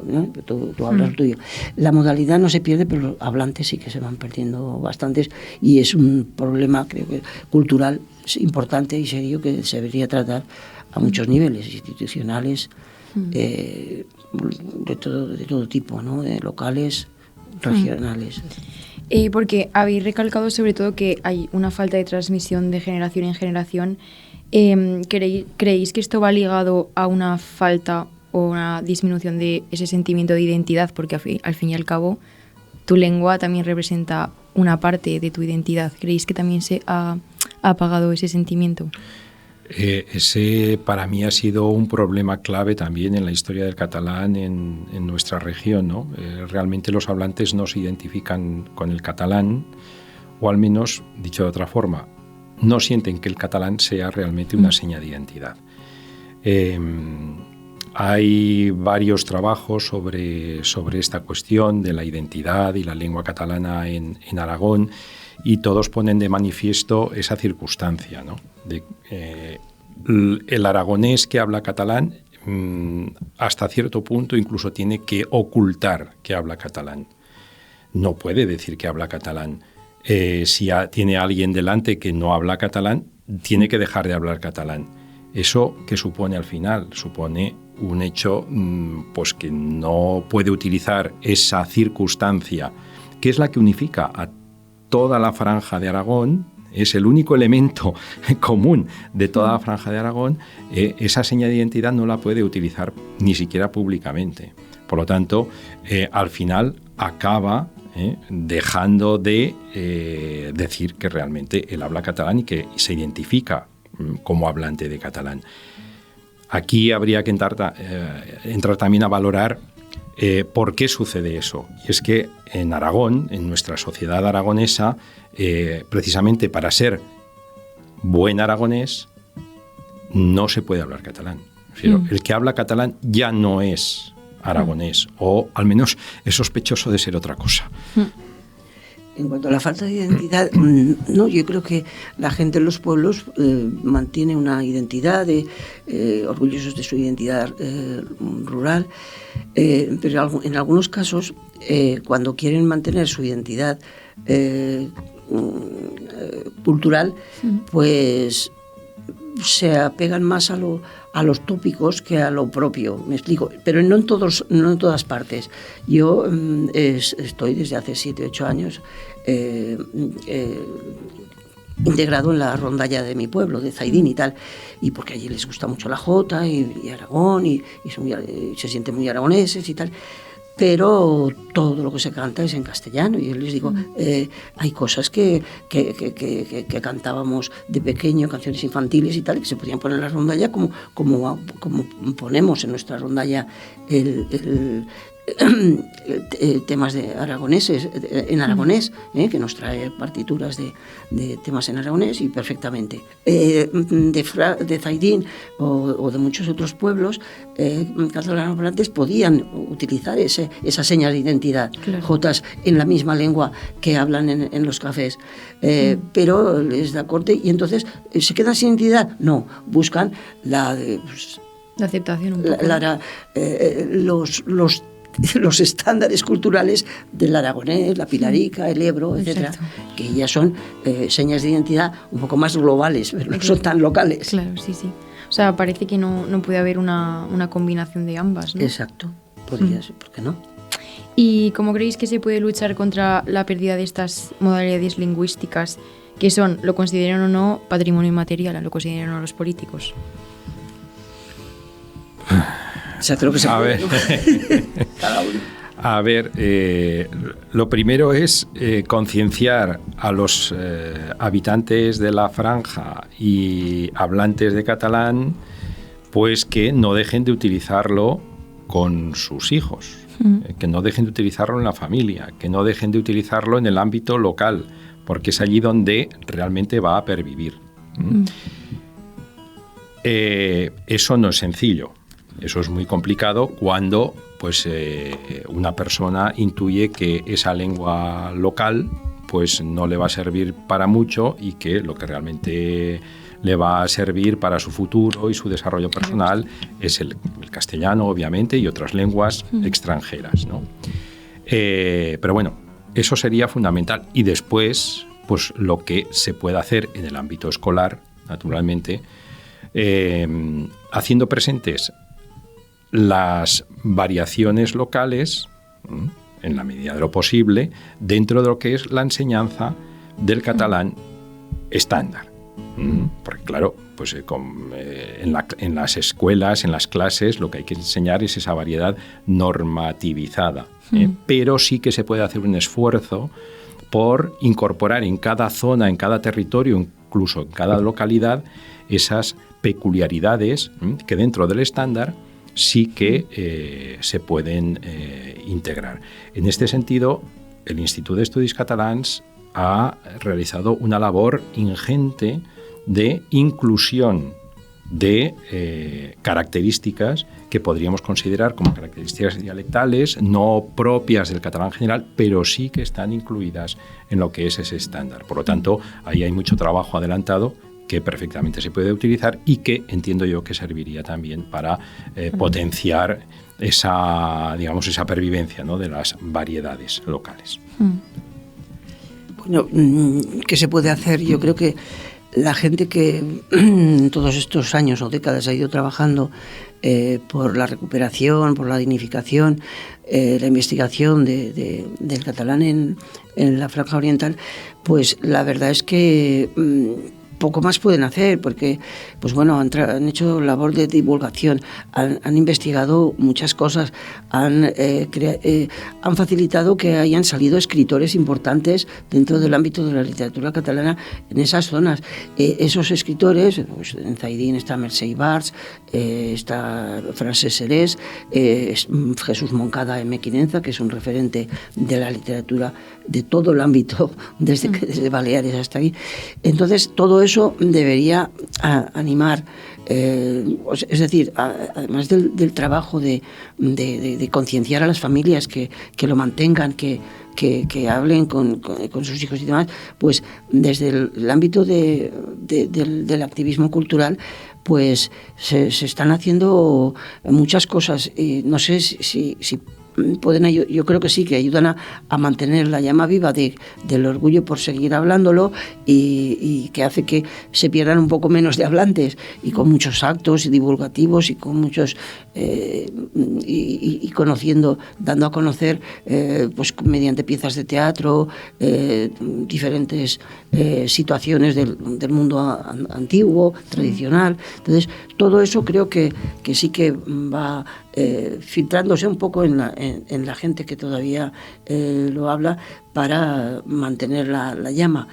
¿no? Tú hablas lo tuyo. La modalidad no se pierde, pero los hablantes sí que se van perdiendo bastantes, y es un problema, creo que cultural importante y serio, que se debería tratar a muchos niveles institucionales, de todo tipo, ¿no? De locales, regionales. Porque habéis recalcado sobre todo que hay una falta de transmisión de generación en generación. ¿Creéis que esto va ligado a una falta o una disminución de ese sentimiento de identidad? Porque al fin y al cabo tu lengua también representa una parte de tu identidad. ¿Creéis que también se ha apagado ese sentimiento? Ese para mí ha sido un problema clave también en la historia del catalán en nuestra región, ¿no? Realmente los hablantes no se identifican con el catalán, o al menos, dicho de otra forma, no sienten que el catalán sea realmente una seña de identidad. Hay varios trabajos sobre esta cuestión de la identidad y la lengua catalana en Aragón, y todos ponen de manifiesto esa circunstancia, ¿no? El aragonés que habla catalán, hasta cierto punto incluso tiene que ocultar que habla catalán. No puede decir que habla catalán. Si tiene a alguien delante que no habla catalán, tiene que dejar de hablar catalán. ¿Eso qué supone al final? Supone un hecho pues que no puede utilizar esa circunstancia, que es la que unifica a toda la franja de Aragón, es el único elemento común de toda la franja de Aragón. Esa seña de identidad no la puede utilizar ni siquiera públicamente. Por lo tanto, al final acaba dejando de decir que realmente él habla catalán y que se identifica como hablante de catalán. Aquí habría que entrar también a valorar ¿por qué sucede eso? Y es que en Aragón, en nuestra sociedad aragonesa, precisamente para ser buen aragonés, no se puede hablar catalán. El que habla catalán ya no es aragonés, o al menos es sospechoso de ser otra cosa. En cuanto a la falta de identidad, no, yo creo que la gente en los pueblos mantiene una identidad, orgullosos de su identidad rural, pero en algunos casos, cuando quieren mantener su identidad cultural, pues se apegan más a los tópicos que a lo propio, me explico, pero no en todas partes. Yo estoy desde hace 7-8 años integrado en la rondalla de mi pueblo, de Zaidín y tal, y porque allí les gusta mucho la jota y Aragón, y se sienten muy aragoneses y tal. Pero todo lo que se canta es en castellano, y yo les digo, hay cosas que cantábamos de pequeño, canciones infantiles y tal, que se podían poner en la rondalla como ponemos en nuestra rondalla temas de aragoneses, en aragonés, que nos trae partituras de temas en aragonés y perfectamente. De Zaidín o de muchos otros pueblos catalanohablantes podían utilizar esas señas de identidad, claro, jotas en la misma lengua que hablan en los cafés, pero les da corte y entonces ¿se quedan sin identidad? No, buscan la aceptación un poco. Los estándares culturales del aragonés, la pilarica, el ebro, etcétera, que ya son señas de identidad un poco más globales, pero no son tan locales. Claro, sí. O sea, parece que no puede haber una combinación de ambas, ¿no? Exacto, podría ser, ¿por qué no? ¿Y cómo creéis que se puede luchar contra la pérdida de estas modalidades lingüísticas que son, lo consideran o no, patrimonio inmaterial, lo consideran o no los políticos? O sea, creo que se puede, ¿no? Cada uno. A ver, lo primero es concienciar a los habitantes de la franja y hablantes de catalán, pues que no dejen de utilizarlo con sus hijos, que no dejen de utilizarlo en la familia, que no dejen de utilizarlo en el ámbito local, porque es allí donde realmente va a pervivir. Eso no es sencillo. Eso es muy complicado cuando pues, una persona intuye que esa lengua local pues, no le va a servir para mucho y que lo que realmente le va a servir para su futuro y su desarrollo personal es el castellano, obviamente, y otras lenguas extranjeras, ¿no? Pero bueno, eso sería fundamental. Y después, pues lo que se puede hacer en el ámbito escolar, naturalmente, haciendo presentes las variaciones locales, en la medida de lo posible, dentro de lo que es la enseñanza del catalán estándar. Porque claro, pues en las escuelas, en las clases, lo que hay que enseñar es esa variedad normativizada. Pero sí que se puede hacer un esfuerzo por incorporar en cada zona, en cada territorio, incluso en cada localidad, esas peculiaridades que dentro del estándar sí que se pueden integrar. En este sentido, el Institut d'Estudis Catalans ha realizado una labor ingente de inclusión de características que podríamos considerar como características dialectales, no propias del catalán general, pero sí que están incluidas en lo que es ese estándar. Por lo tanto, ahí hay mucho trabajo adelantado que perfectamente se puede utilizar y que entiendo yo que serviría también para potenciar esa pervivencia, ¿no?, de las variedades locales. Bueno, ¿qué se puede hacer? Yo creo que la gente que todos estos años o décadas ha ido trabajando por la recuperación, por la dignificación, la investigación del catalán en la franja oriental, pues la verdad es que poco más pueden hacer, porque pues bueno, han hecho labor de divulgación, han investigado muchas cosas, han facilitado que hayan salido escritores importantes dentro del ámbito de la literatura catalana en esas zonas. Esos escritores, pues en Zaidín está Mercè Ibarz, está Francesc Serés, Jesús Moncada en Mequinenza, que es un referente de la literatura de todo el ámbito, desde Baleares hasta aquí. Entonces, todo eso debería animar, es decir, además del trabajo de concienciar a las familias que lo mantengan, que hablen con sus hijos y demás, pues desde el ámbito del activismo cultural, pues se están haciendo muchas cosas. No sé si pueden, yo creo que sí, que ayudan a mantener la llama viva del orgullo por seguir hablándolo y que hace que se pierdan un poco menos de hablantes, y con muchos actos divulgativos y con muchos y conociendo, dando a conocer pues mediante piezas de teatro diferentes situaciones del mundo antiguo, tradicional. Entonces todo eso creo que sí que va filtrándose un poco en la gente que todavía lo habla, para mantener la llama.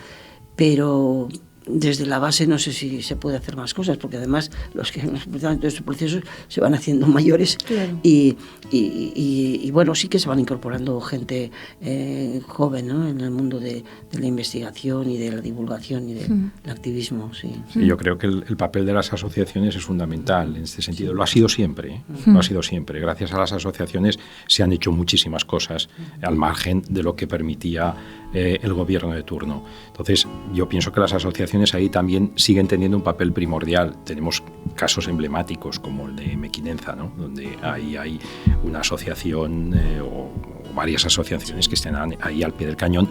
Pero desde la base no sé si se puede hacer más cosas, porque además los que empiezan todos estos procesos se van haciendo mayores, claro. y bueno, sí que se van incorporando gente joven, ¿no?, en el mundo de la investigación y de la divulgación y del activismo. Sí, yo creo que el papel de las asociaciones es fundamental en este sentido. Lo ha sido siempre, lo ha sido siempre. Gracias a las asociaciones se han hecho muchísimas cosas al margen de lo que permitía el gobierno de turno. Entonces, yo pienso que las asociaciones ahí también siguen teniendo un papel primordial. Tenemos casos emblemáticos como el de Mequinenza, ¿no?, donde ahí hay una asociación o varias asociaciones que están ahí al pie del cañón.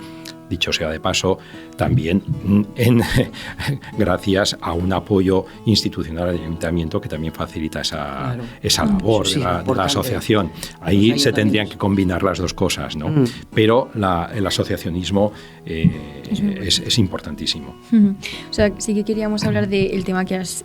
Dicho sea de paso, también gracias a un apoyo institucional del ayuntamiento que también facilita esa labor de la asociación. Ahí se tendrían que combinar las dos cosas, ¿no? Pero el asociacionismo es importantísimo. O sea, sí que queríamos hablar del tema que has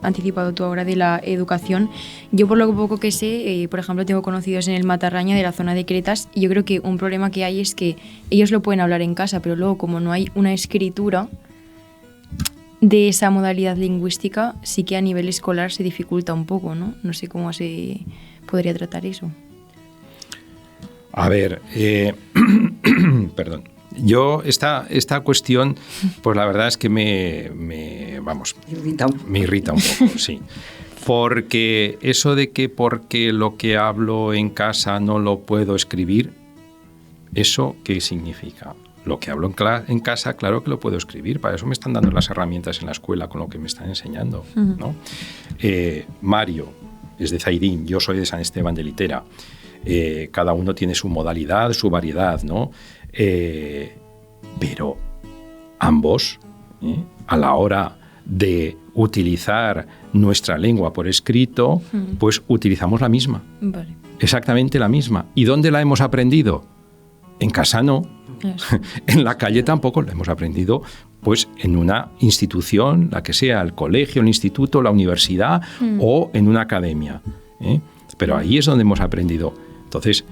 anticipado tú ahora de la educación. Yo, por lo poco que sé, por ejemplo, tengo conocidos en el Matarraña, de la zona de Cretas, y yo creo que un problema que hay es que ellos lo pueden hablar en casa, pero luego, como no hay una escritura de esa modalidad lingüística, sí que a nivel escolar se dificulta un poco, ¿no? No sé cómo se podría tratar eso. A ver, perdón. Yo esta cuestión, pues la verdad es que me irrita un poco, sí. Porque eso de que porque lo que hablo en casa no lo puedo escribir, ¿eso qué significa? Lo que hablo en casa, claro que lo puedo escribir. Para eso me están dando las herramientas en la escuela con lo que me están enseñando, ¿no? Mario es de Zaidín, yo soy de San Esteban de Litera. Cada uno tiene su modalidad, su variedad, ¿no? Pero ambos, a la hora de utilizar nuestra lengua por escrito, pues utilizamos la misma. Vale. Exactamente la misma. ¿Y dónde la hemos aprendido? En casa no. En la calle tampoco la hemos aprendido, pues en una institución, la que sea, el colegio, el instituto, la universidad o en una academia. Pero ahí es donde hemos aprendido. Entonces,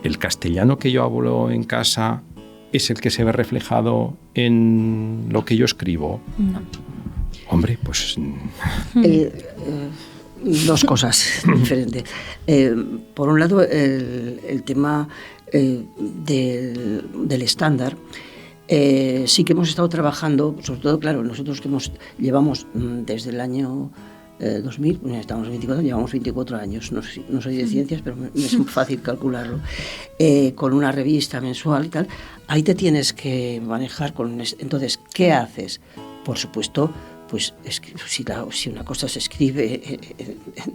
el castellano que yo hablo en casa es el que se ve reflejado en lo que yo escribo. No. Hombre, pues... Dos cosas diferentes. Por un lado, el tema del estándar. Sí que hemos estado trabajando, sobre todo, claro, nosotros que llevamos desde el año 2000, estamos en 24, llevamos 24 años, no soy de ciencias, pero me es muy fácil calcularlo, con una revista mensual y tal. Ahí te tienes que manejar con... Entonces, ¿qué haces? Por supuesto, pues si una cosa se escribe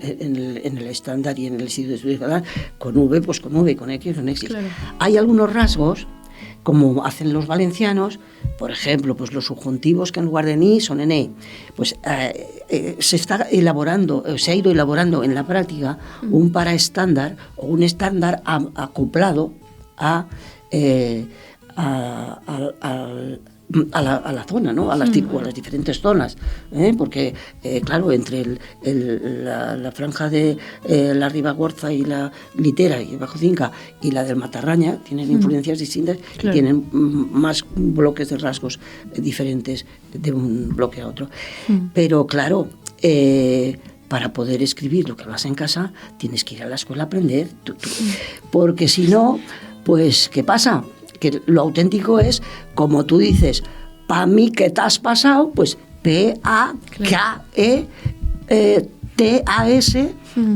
en el estándar y en el Instituto de Estudios Catalán, con V, pues con V, con X, con X. Claro. Hay algunos rasgos, como hacen los valencianos, por ejemplo, pues los subjuntivos que en lugar de ni son en e. Pues se ha ido elaborando en la práctica un paraestándar o un estándar acoplado a la zona, ¿no? a las diferentes zonas, porque claro, entre la franja de la Ribagorza y la Litera y Bajo Cinca y la del Matarraña tienen influencias distintas, claro, y tienen más bloques de rasgos diferentes de un bloque a otro. Pero claro, para poder escribir lo que hablas en casa tienes que ir a la escuela a aprender, porque si no, pues ¿qué pasa? Que lo auténtico es, como tú dices, para mí que te has pasado, pues P-A-K-E-T-A-S,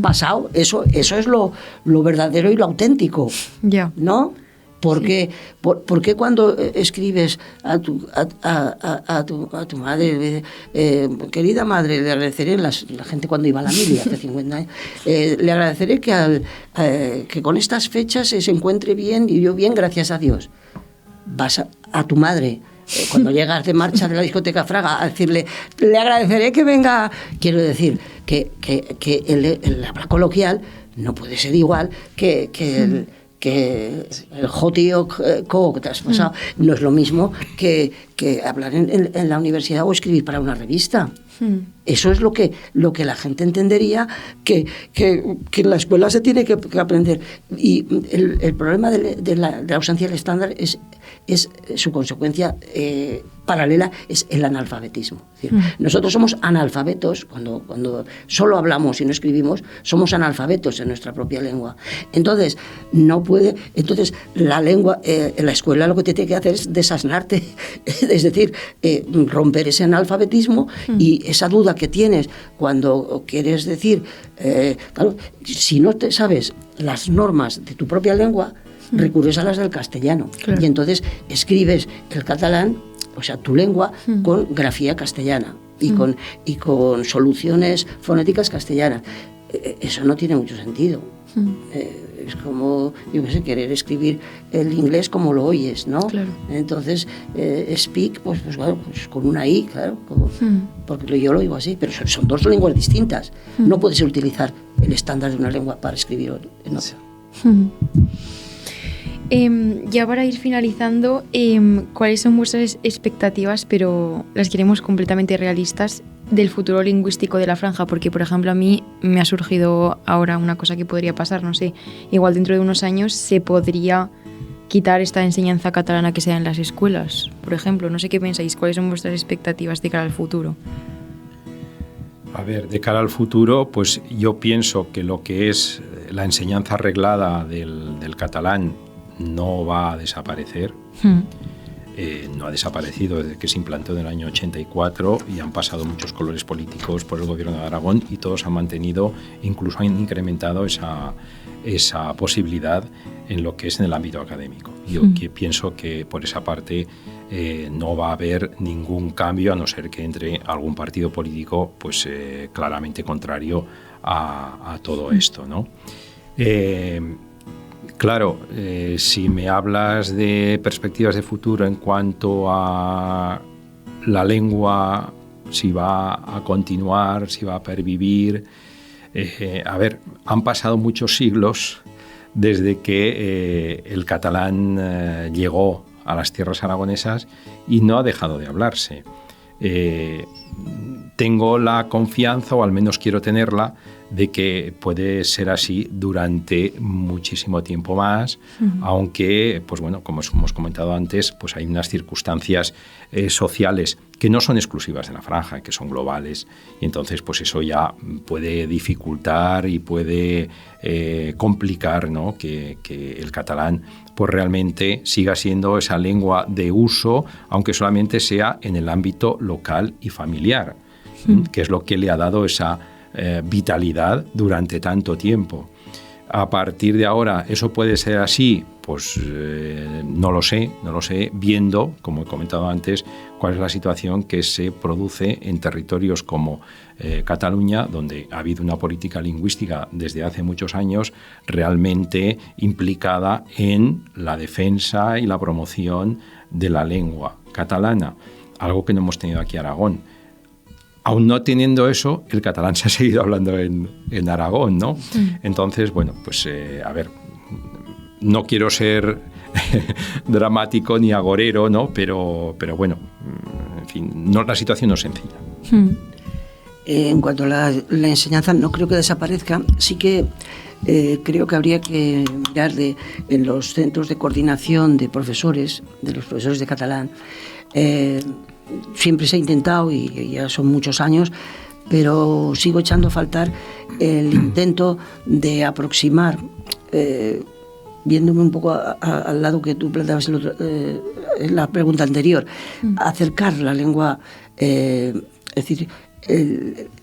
pasado. Eso es lo verdadero y lo auténtico, ¿no? Porque cuando escribes a tu madre, querida madre, le agradeceré, la gente cuando iba a la mili hace 50 años, le agradeceré que con estas fechas se encuentre bien y yo bien, gracias a Dios. Vas a tu madre, cuando llegas de marcha de la discoteca Fraga, a decirle, le agradeceré que venga. Quiero decir que el habla coloquial no puede ser igual que el jotio que te has pasado, no es lo mismo que hablar en la universidad o escribir para una revista. eso es lo que la gente entendería que en la escuela se tiene que aprender. Y el problema de la ausencia del estándar es su consecuencia paralela, es el analfabetismo. Es decir, nosotros somos analfabetos cuando solo hablamos y no escribimos, somos analfabetos en nuestra propia lengua. Entonces la lengua, la escuela lo que te tiene que hacer es desasnarte, es decir, romper ese analfabetismo y esa duda que tienes cuando quieres decir, claro, si no te sabes las normas de tu propia lengua, recurres a las del castellano. Claro. Y entonces escribes el catalán, o sea, tu lengua, con grafía castellana y con soluciones fonéticas castellanas. Eso no tiene mucho sentido. Es como, yo qué sé, querer escribir el inglés como lo oyes, ¿no? Claro. Entonces, speak, pues claro, pues con una I, claro, porque yo lo digo así, pero son dos lenguas distintas. No puedes utilizar el estándar de una lengua para escribir en otra. Ya para ir finalizando, ¿cuáles son vuestras expectativas, pero las queremos completamente realistas, del futuro lingüístico de la franja? Porque, por ejemplo, a mí me ha surgido ahora una cosa que podría pasar, no sé, igual dentro de unos años se podría quitar esta enseñanza catalana que se da en las escuelas, por ejemplo. No sé qué pensáis, ¿cuáles son vuestras expectativas de cara al futuro? A ver, de cara al futuro, pues yo pienso que lo que es la enseñanza reglada del catalán no va a desaparecer. No ha desaparecido desde que se implantó en el año 84 y han pasado muchos colores políticos por el gobierno de Aragón y todos han mantenido, incluso han incrementado esa posibilidad en lo que es en el ámbito académico. Yo pienso que por esa parte no va a haber ningún cambio, a no ser que entre algún partido político pues claramente contrario a todo esto, ¿no? Claro, si me hablas de perspectivas de futuro en cuanto a la lengua, si va a continuar, si va a pervivir, a ver, han pasado muchos siglos desde que el catalán llegó a las tierras aragonesas y no ha dejado de hablarse. Tengo la confianza, o al menos quiero tenerla, de que puede ser así durante muchísimo tiempo más, aunque, pues bueno, como hemos comentado antes, pues hay unas circunstancias sociales que no son exclusivas de la franja, que son globales, y entonces pues eso ya puede dificultar y puede complicar, ¿no?, que el catalán pues realmente siga siendo esa lengua de uso, aunque solamente sea en el ámbito local y familiar, que es lo que le ha dado esa vitalidad durante tanto tiempo. A partir de ahora, ¿eso puede ser así? Pues no lo sé, viendo, como he comentado antes, cuál es la situación que se produce en territorios como Cataluña, donde ha habido una política lingüística desde hace muchos años realmente implicada en la defensa y la promoción de la lengua catalana, algo que no hemos tenido aquí en Aragón. Aún no teniendo eso, el catalán se ha seguido hablando en Aragón, ¿no? Entonces, bueno, pues a ver, no quiero ser dramático ni agorero, ¿no? Pero bueno, en fin, la situación no es sencilla. En cuanto a la enseñanza, no creo que desaparezca. Sí que creo que habría que mirar en los centros de coordinación de profesores, de los profesores de catalán. Siempre se ha intentado, y ya son muchos años, pero sigo echando a faltar el intento de aproximar, viéndome un poco al lado que tú planteabas en la pregunta anterior, acercar la lengua, es decir,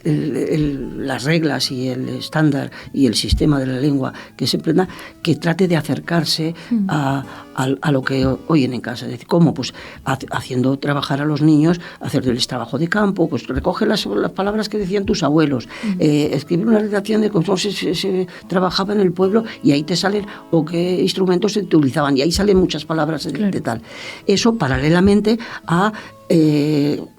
las reglas y el estándar y el sistema de la lengua que se emprenda, que trate de acercarse a lo que oyen en casa. Es decir, ¿cómo? Pues haciendo trabajar a los niños, hacerles trabajo de campo, pues recoge las palabras que decían tus abuelos, escribir una redacción de cómo se trabajaba en el pueblo, y ahí te salen, o qué instrumentos se utilizaban, y ahí salen muchas palabras de tal. Eso paralelamente a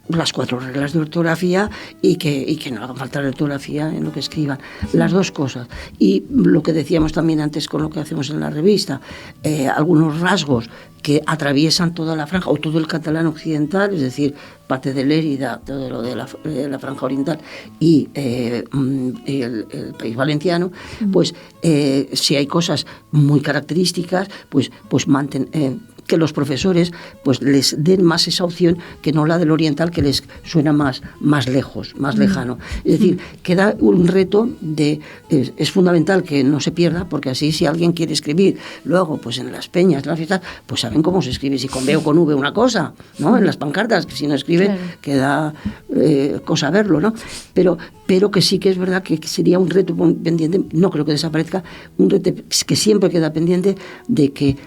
las 4 reglas de ortografía y que no hagan falta de ortografía en lo que escriban. Las dos cosas. Y lo que decíamos también antes con lo que hacemos en la revista, algunos rasgos que atraviesan toda la franja o todo el catalán occidental, es decir, parte de Lérida, todo lo de la franja oriental y el País Valenciano, pues si hay cosas muy características, pues que los profesores pues les den más esa opción que no la del oriental, que les suena más lejos, más lejano. Es decir, queda un reto es fundamental que no se pierda, porque así si alguien quiere escribir luego pues en las peñas, en las fiestas, pues saben cómo se escribe, si con B o con V una cosa, ¿no? En las pancartas, que si no escriben queda cosa verlo, ¿no? Pero que sí que es verdad que sería un reto pendiente, no creo que desaparezca, un reto que siempre queda pendiente de que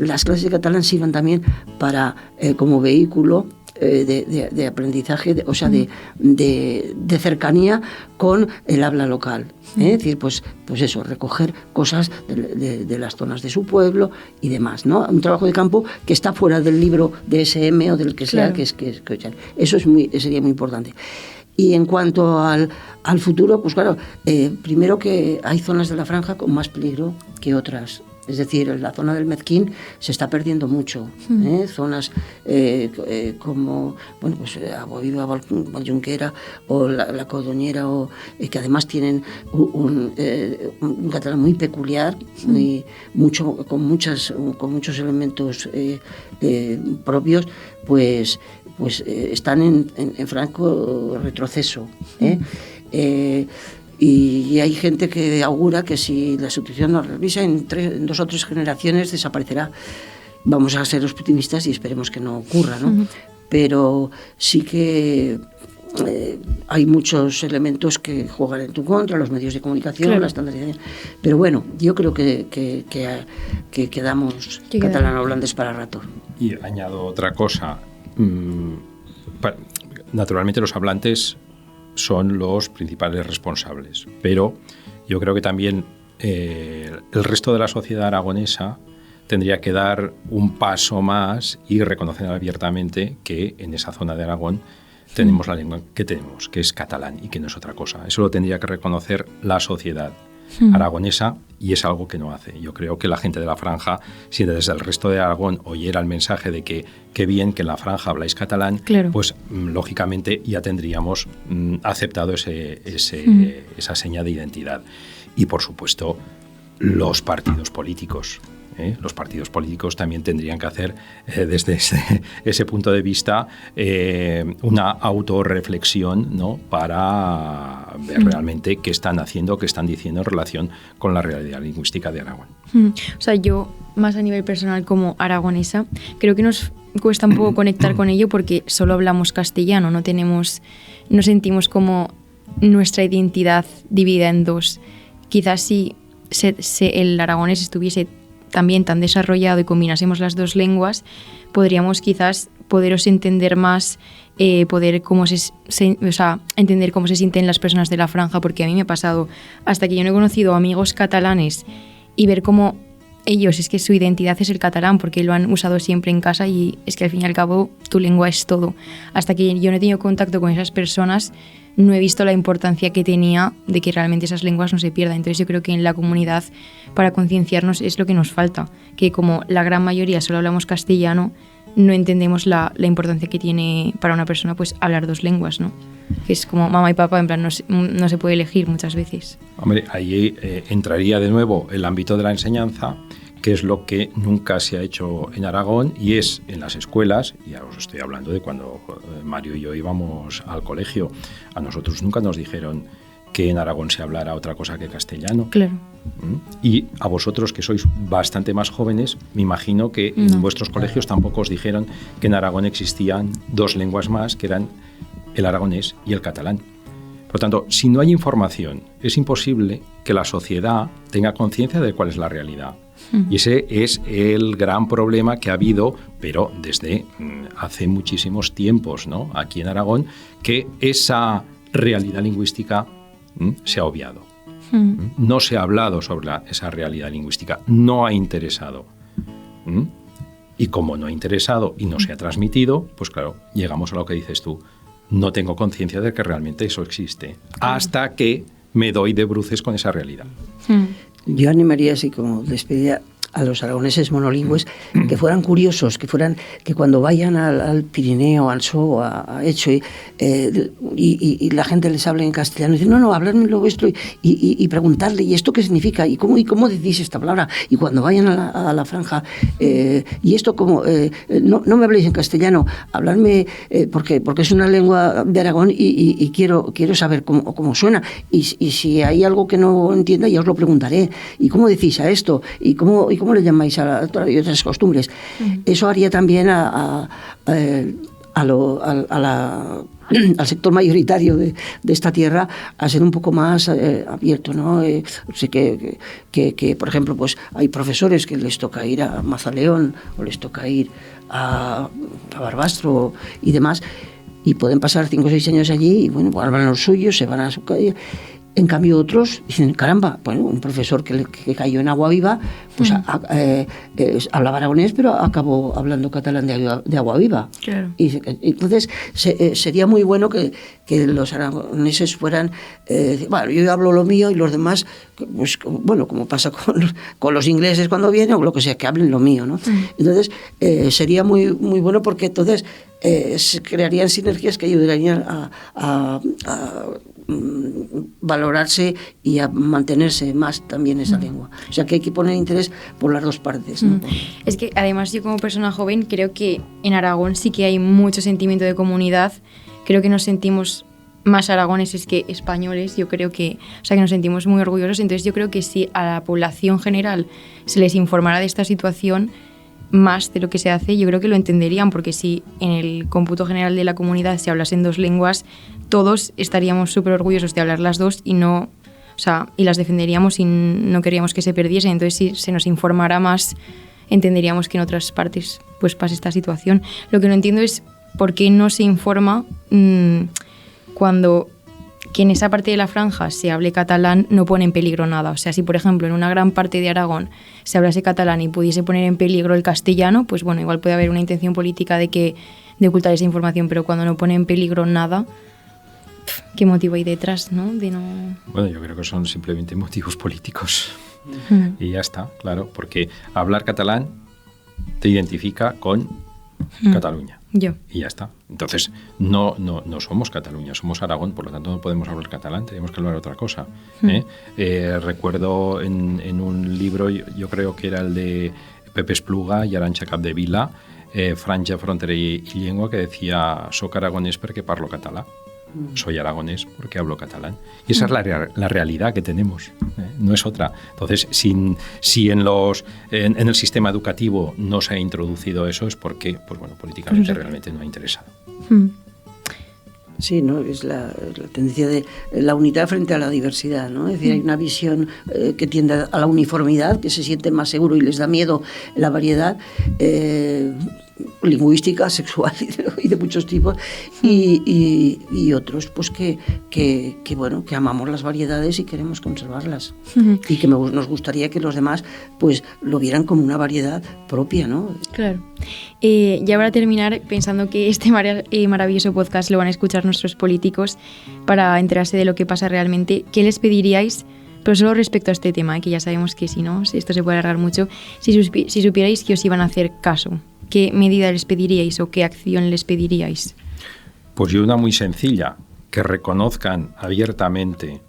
las clases de catalán sirvan también para como vehículo de aprendizaje, o sea, de cercanía con el habla local. Es decir, pues eso, recoger cosas de las zonas de su pueblo y demás, ¿no? Un trabajo de campo que está fuera del libro de SM o del que sea, que eso sería muy importante. Y en cuanto al futuro, pues claro, primero que hay zonas de la franja con más peligro que otras. Es decir, en la zona del Mezquín se está perdiendo mucho. Zonas como Aboido, Valljunquera o la Codoñera, que además tienen un catalán muy peculiar, con muchos elementos propios, pues están en franco retroceso. Y hay gente que augura que si la sustitución no revisa, en 2 o 3 generaciones desaparecerá. Vamos a ser optimistas y esperemos que no ocurra, ¿no? Pero sí que hay muchos elementos que juegan en tu contra, los medios de comunicación, la estandarización. Pero bueno, yo creo que quedamos catalano-holandés para rato. Y añado otra cosa. Naturalmente los hablantes son los principales responsables, pero yo creo que también el resto de la sociedad aragonesa tendría que dar un paso más y reconocer abiertamente que en esa zona de Aragón tenemos la lengua que tenemos, que es catalán y que no es otra cosa. Eso lo tendría que reconocer la sociedad aragonesa y es algo que no hace. Yo creo que la gente de la franja, si desde el resto de Aragón oyera el mensaje de que qué bien que en la franja habláis catalán, pues lógicamente ya tendríamos aceptado esa seña de identidad. Y por supuesto, los partidos políticos. Los partidos políticos también tendrían que hacer desde ese punto de vista una autorreflexión, ¿no? Para ver realmente qué están haciendo, qué están diciendo en relación con la realidad lingüística de Aragón. O sea, yo, más a nivel personal como aragonesa, creo que nos cuesta un poco conectar con ello porque solo hablamos castellano, no sentimos como nuestra identidad dividida en dos. Quizás si el aragonés estuviese también tan desarrollado y combinásemos las dos lenguas, podríamos quizás poderos entender más, entender cómo se sienten las personas de la franja, porque a mí me ha pasado, hasta que yo no he conocido amigos catalanes y ver cómo ellos, es que su identidad es el catalán, porque lo han usado siempre en casa y es que al fin y al cabo tu lengua es todo. Hasta que yo no he tenido contacto con esas personas, no he visto la importancia que tenía de que realmente esas lenguas no se pierdan. Entonces yo creo que en la comunidad, para concienciarnos, es lo que nos falta, que como la gran mayoría solo hablamos castellano, no entendemos la importancia que tiene para una persona pues hablar 2 lenguas, ¿no? Que es como mamá y papá, en plan no se puede elegir muchas veces. Hombre, ahí entraría de nuevo el ámbito de la enseñanza, que es lo que nunca se ha hecho en Aragón, y es en las escuelas, ya os estoy hablando de cuando Mario y yo íbamos al colegio, a nosotros nunca nos dijeron que en Aragón se hablara otra cosa que castellano. Claro. Y a vosotros, que sois bastante más jóvenes, me imagino que en vuestros colegios tampoco os dijeron que en Aragón existían 2 lenguas más, que eran el aragonés y el catalán. Por lo tanto, si no hay información, es imposible que la sociedad tenga conciencia de cuál es la realidad. Y ese es el gran problema que ha habido, pero desde hace muchísimos tiempos, ¿no? Aquí en Aragón, que esa realidad lingüística se ha obviado. No se ha hablado sobre esa realidad lingüística, no ha interesado. Y como no ha interesado y no se ha transmitido, pues claro, llegamos a lo que dices tú. No tengo conciencia de que realmente eso existe. Hasta que me doy de bruces con esa realidad. Yo animaría, así como despedida, a los aragoneses monolingües que fueran curiosos, que cuando vayan al Pirineo, al So, a Hecho, y la gente les hable en castellano, y dicen, no, háblenmelo esto, y preguntarle, ¿y esto qué significa? ¿Y cómo decís esta palabra? Y cuando vayan a la franja, ¿y esto cómo? No me habléis en castellano, hablarme, porque es una lengua de Aragón y quiero saber cómo suena. Y si hay algo que no entienda, ya os lo preguntaré. ¿Y cómo decís a esto? ¿Y cómo le llamáis a otras costumbres? Eso haría también al sector mayoritario de esta tierra a ser un poco más abierto, ¿no? Sé que, por ejemplo, pues hay profesores que les toca ir a Mazaleón o les toca ir a Barbastro y demás, y pueden pasar 5 o 6 años allí y bueno, pues hablan los suyos, se van a su calle. En cambio otros dicen, caramba, bueno, un profesor que cayó en Agua Viva, pues hablaba aragonés, pero acabó hablando catalán de Agua Viva. Claro. Y entonces sería muy bueno que los aragoneses fueran, bueno, yo hablo lo mío y los demás, pues bueno, como pasa con los ingleses cuando vienen, o lo que sea, que hablen lo mío, ¿no? Entonces sería muy, muy bueno, porque entonces se crearían sinergias que ayudarían a valorarse y a mantenerse más también esa lengua. O sea que hay que poner interés por las dos partes, ¿no? Es que además yo como persona joven creo que en Aragón sí que hay mucho sentimiento de comunidad. Creo que nos sentimos más aragoneses que españoles. Yo creo que, o sea, que nos sentimos muy orgullosos. Entonces yo creo que si a la población general se les informara de esta situación más de lo que se hace, yo creo que lo entenderían, porque si en el cómputo general de la comunidad se hablasen 2 lenguas, todos estaríamos súper orgullosos de hablar las 2 y las defenderíamos y no queríamos que se perdiesen. Entonces, si se nos informara más, entenderíamos que en otras partes pues pasa esta situación. Lo que no entiendo es por qué no se informa cuando que en esa parte de la franja se hable catalán no pone en peligro nada. O sea, si por ejemplo en una gran parte de Aragón se hablase catalán y pudiese poner en peligro el castellano, pues bueno, igual puede haber una intención política de ocultar esa información, pero cuando no pone en peligro nada, ¿qué motivo hay detrás, no? Bueno, yo creo que son simplemente motivos políticos. Y ya está, claro, porque hablar catalán te identifica con Cataluña. Yo. Y ya está. Entonces, no somos Cataluña, somos Aragón, por lo tanto no podemos hablar catalán, tenemos que hablar otra cosa. Recuerdo en un libro, yo creo que era el de Pepe Espluga y Arantxa Capdevila, Franja, Frontera y Llengua, que decía «Soc aragonès perquè parlo català». Soy aragonés porque hablo catalán. Y esa es la realidad que tenemos, no es otra. Entonces, si en el sistema educativo no se ha introducido eso, es porque, pues bueno, políticamente realmente no ha interesado. Sí, ¿no? Es la tendencia de la unidad frente a la diversidad, ¿no? Es decir, hay una visión que tiende a la uniformidad, que se siente más seguro y les da miedo la variedad lingüística, sexual y de muchos tipos, y otros pues que amamos las variedades y queremos conservarlas, y que nos gustaría que los demás pues lo vieran como una variedad propia, ¿no? Claro. Y ahora terminar pensando que este maravilloso podcast lo van a escuchar nuestros políticos para enterarse de lo que pasa realmente. ¿Qué les pediríais? Pero solo respecto a este tema, que ya sabemos que si no, esto se puede alargar mucho, si supierais que os iban a hacer caso, ¿qué medida les pediríais o qué acción les pediríais? Pues yo una muy sencilla, que reconozcan abiertamente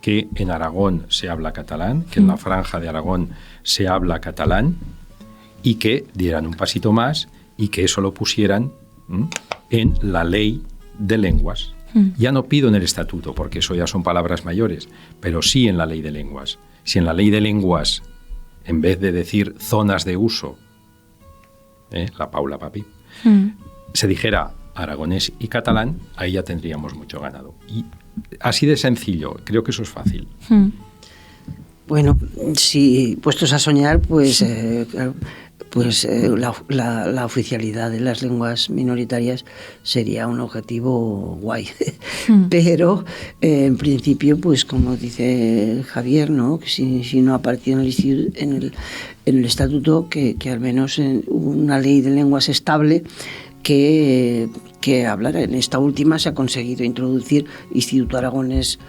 que en Aragón se habla catalán, que en la franja de Aragón se habla catalán, y que dieran un pasito más y que eso lo pusieran en la ley de lenguas. Ya no pido en el estatuto, porque eso ya son palabras mayores, pero sí en la ley de lenguas. Si en la ley de lenguas, en vez de decir zonas de uso, la Paula Papi, se dijera aragonés y catalán, ahí ya tendríamos mucho ganado. Y así de sencillo, creo que eso es fácil. Bueno, si puestos a soñar, pues pues la oficialidad de las lenguas minoritarias sería un objetivo guay. Pero en principio, pues como dice Javier, ¿no? Que si no ha aparecido en el estatuto, que al menos una ley de lenguas estable que hablara. En esta última se ha conseguido introducir Instituto Aragonés,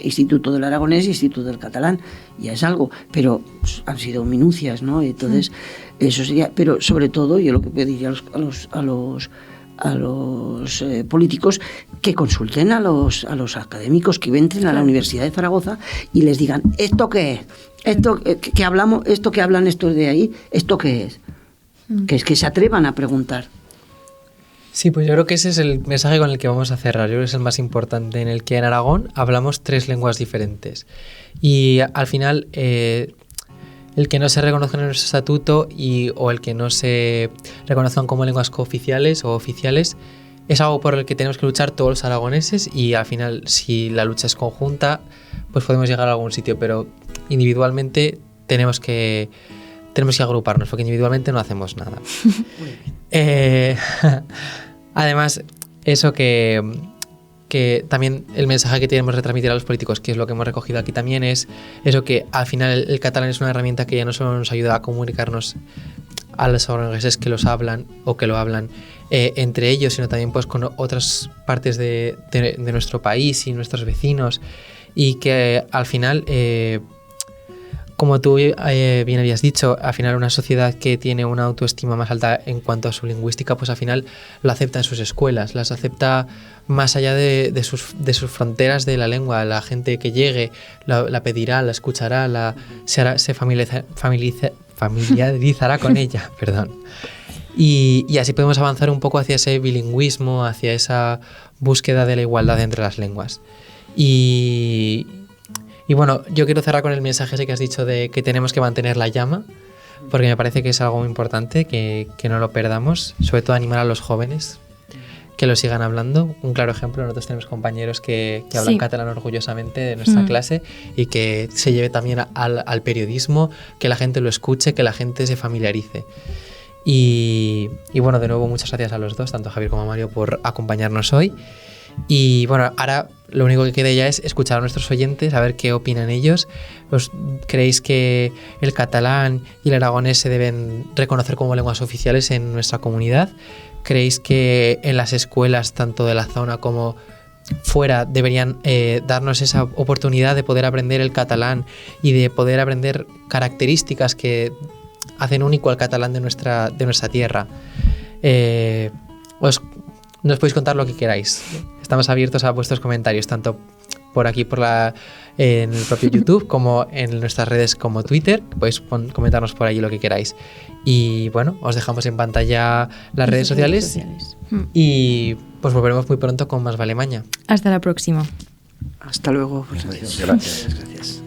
Instituto del Aragonés y Instituto del Catalán. Ya es algo, pero han sido minucias, ¿no? Entonces, eso sería. Pero sobre todo, yo lo que pediría a los políticos que consulten a los académicos que entren a la Universidad de Zaragoza y les digan, ¿esto qué es? Esto que hablamos, esto que hablan estos de ahí, ¿esto qué es? Que es que se atrevan a preguntar. Sí, pues yo creo que ese es el mensaje con el que vamos a cerrar. Yo creo que es el más importante, en el que en Aragón hablamos 3 lenguas diferentes. Y al final, el que no se reconozcan en nuestro estatuto o el que no se reconozcan como lenguas cooficiales o oficiales es algo por el que tenemos que luchar todos los aragoneses, y al final, si la lucha es conjunta, pues podemos llegar a algún sitio, pero individualmente tenemos que agruparnos, porque individualmente no hacemos nada. Además, eso que también el mensaje que tenemos que retransmitir a los políticos, que es lo que hemos recogido aquí también, es eso, que al final el catalán es una herramienta que ya no solo nos ayuda a comunicarnos a los aragoneses que los hablan o que lo hablan entre ellos, sino también pues con otras partes de nuestro país y nuestros vecinos, y que al final, como tú bien habías dicho, al final una sociedad que tiene una autoestima más alta en cuanto a su lingüística, pues al final lo acepta en sus escuelas, las acepta más allá de sus fronteras de la lengua. La gente que llegue la pedirá, la escuchará, se familiarizará con ella, perdón. Y así podemos avanzar un poco hacia ese bilingüismo, hacia esa búsqueda de la igualdad entre las lenguas. Y bueno, yo quiero cerrar con el mensaje ese que has dicho de que tenemos que mantener la llama, porque me parece que es algo muy importante, que no lo perdamos, sobre todo animar a los jóvenes que lo sigan hablando. Un claro ejemplo, nosotros tenemos compañeros que hablan catalán orgullosamente de nuestra clase, y que se lleve también al periodismo, que la gente lo escuche, que la gente se familiarice. Y bueno, de nuevo, muchas gracias a los dos, tanto a Javier como a Mario, por acompañarnos hoy. Y bueno, ahora lo único que queda ya es escuchar a nuestros oyentes, a ver qué opinan ellos. ¿Creéis que el catalán y el aragonés se deben reconocer como lenguas oficiales en nuestra comunidad? ¿Creéis que en las escuelas, tanto de la zona como fuera, deberían darnos esa oportunidad de poder aprender el catalán y de poder aprender características que hacen único al catalán de nuestra tierra? Nos podéis contar lo que queráis. Estamos abiertos a vuestros comentarios, tanto por aquí en el propio YouTube, como en nuestras redes como Twitter. Podéis comentarnos por allí lo que queráis. Y bueno, os dejamos en pantalla las redes sociales. Y pues volveremos muy pronto con Más Vale Maña. Hasta la próxima. Hasta luego. Gracias.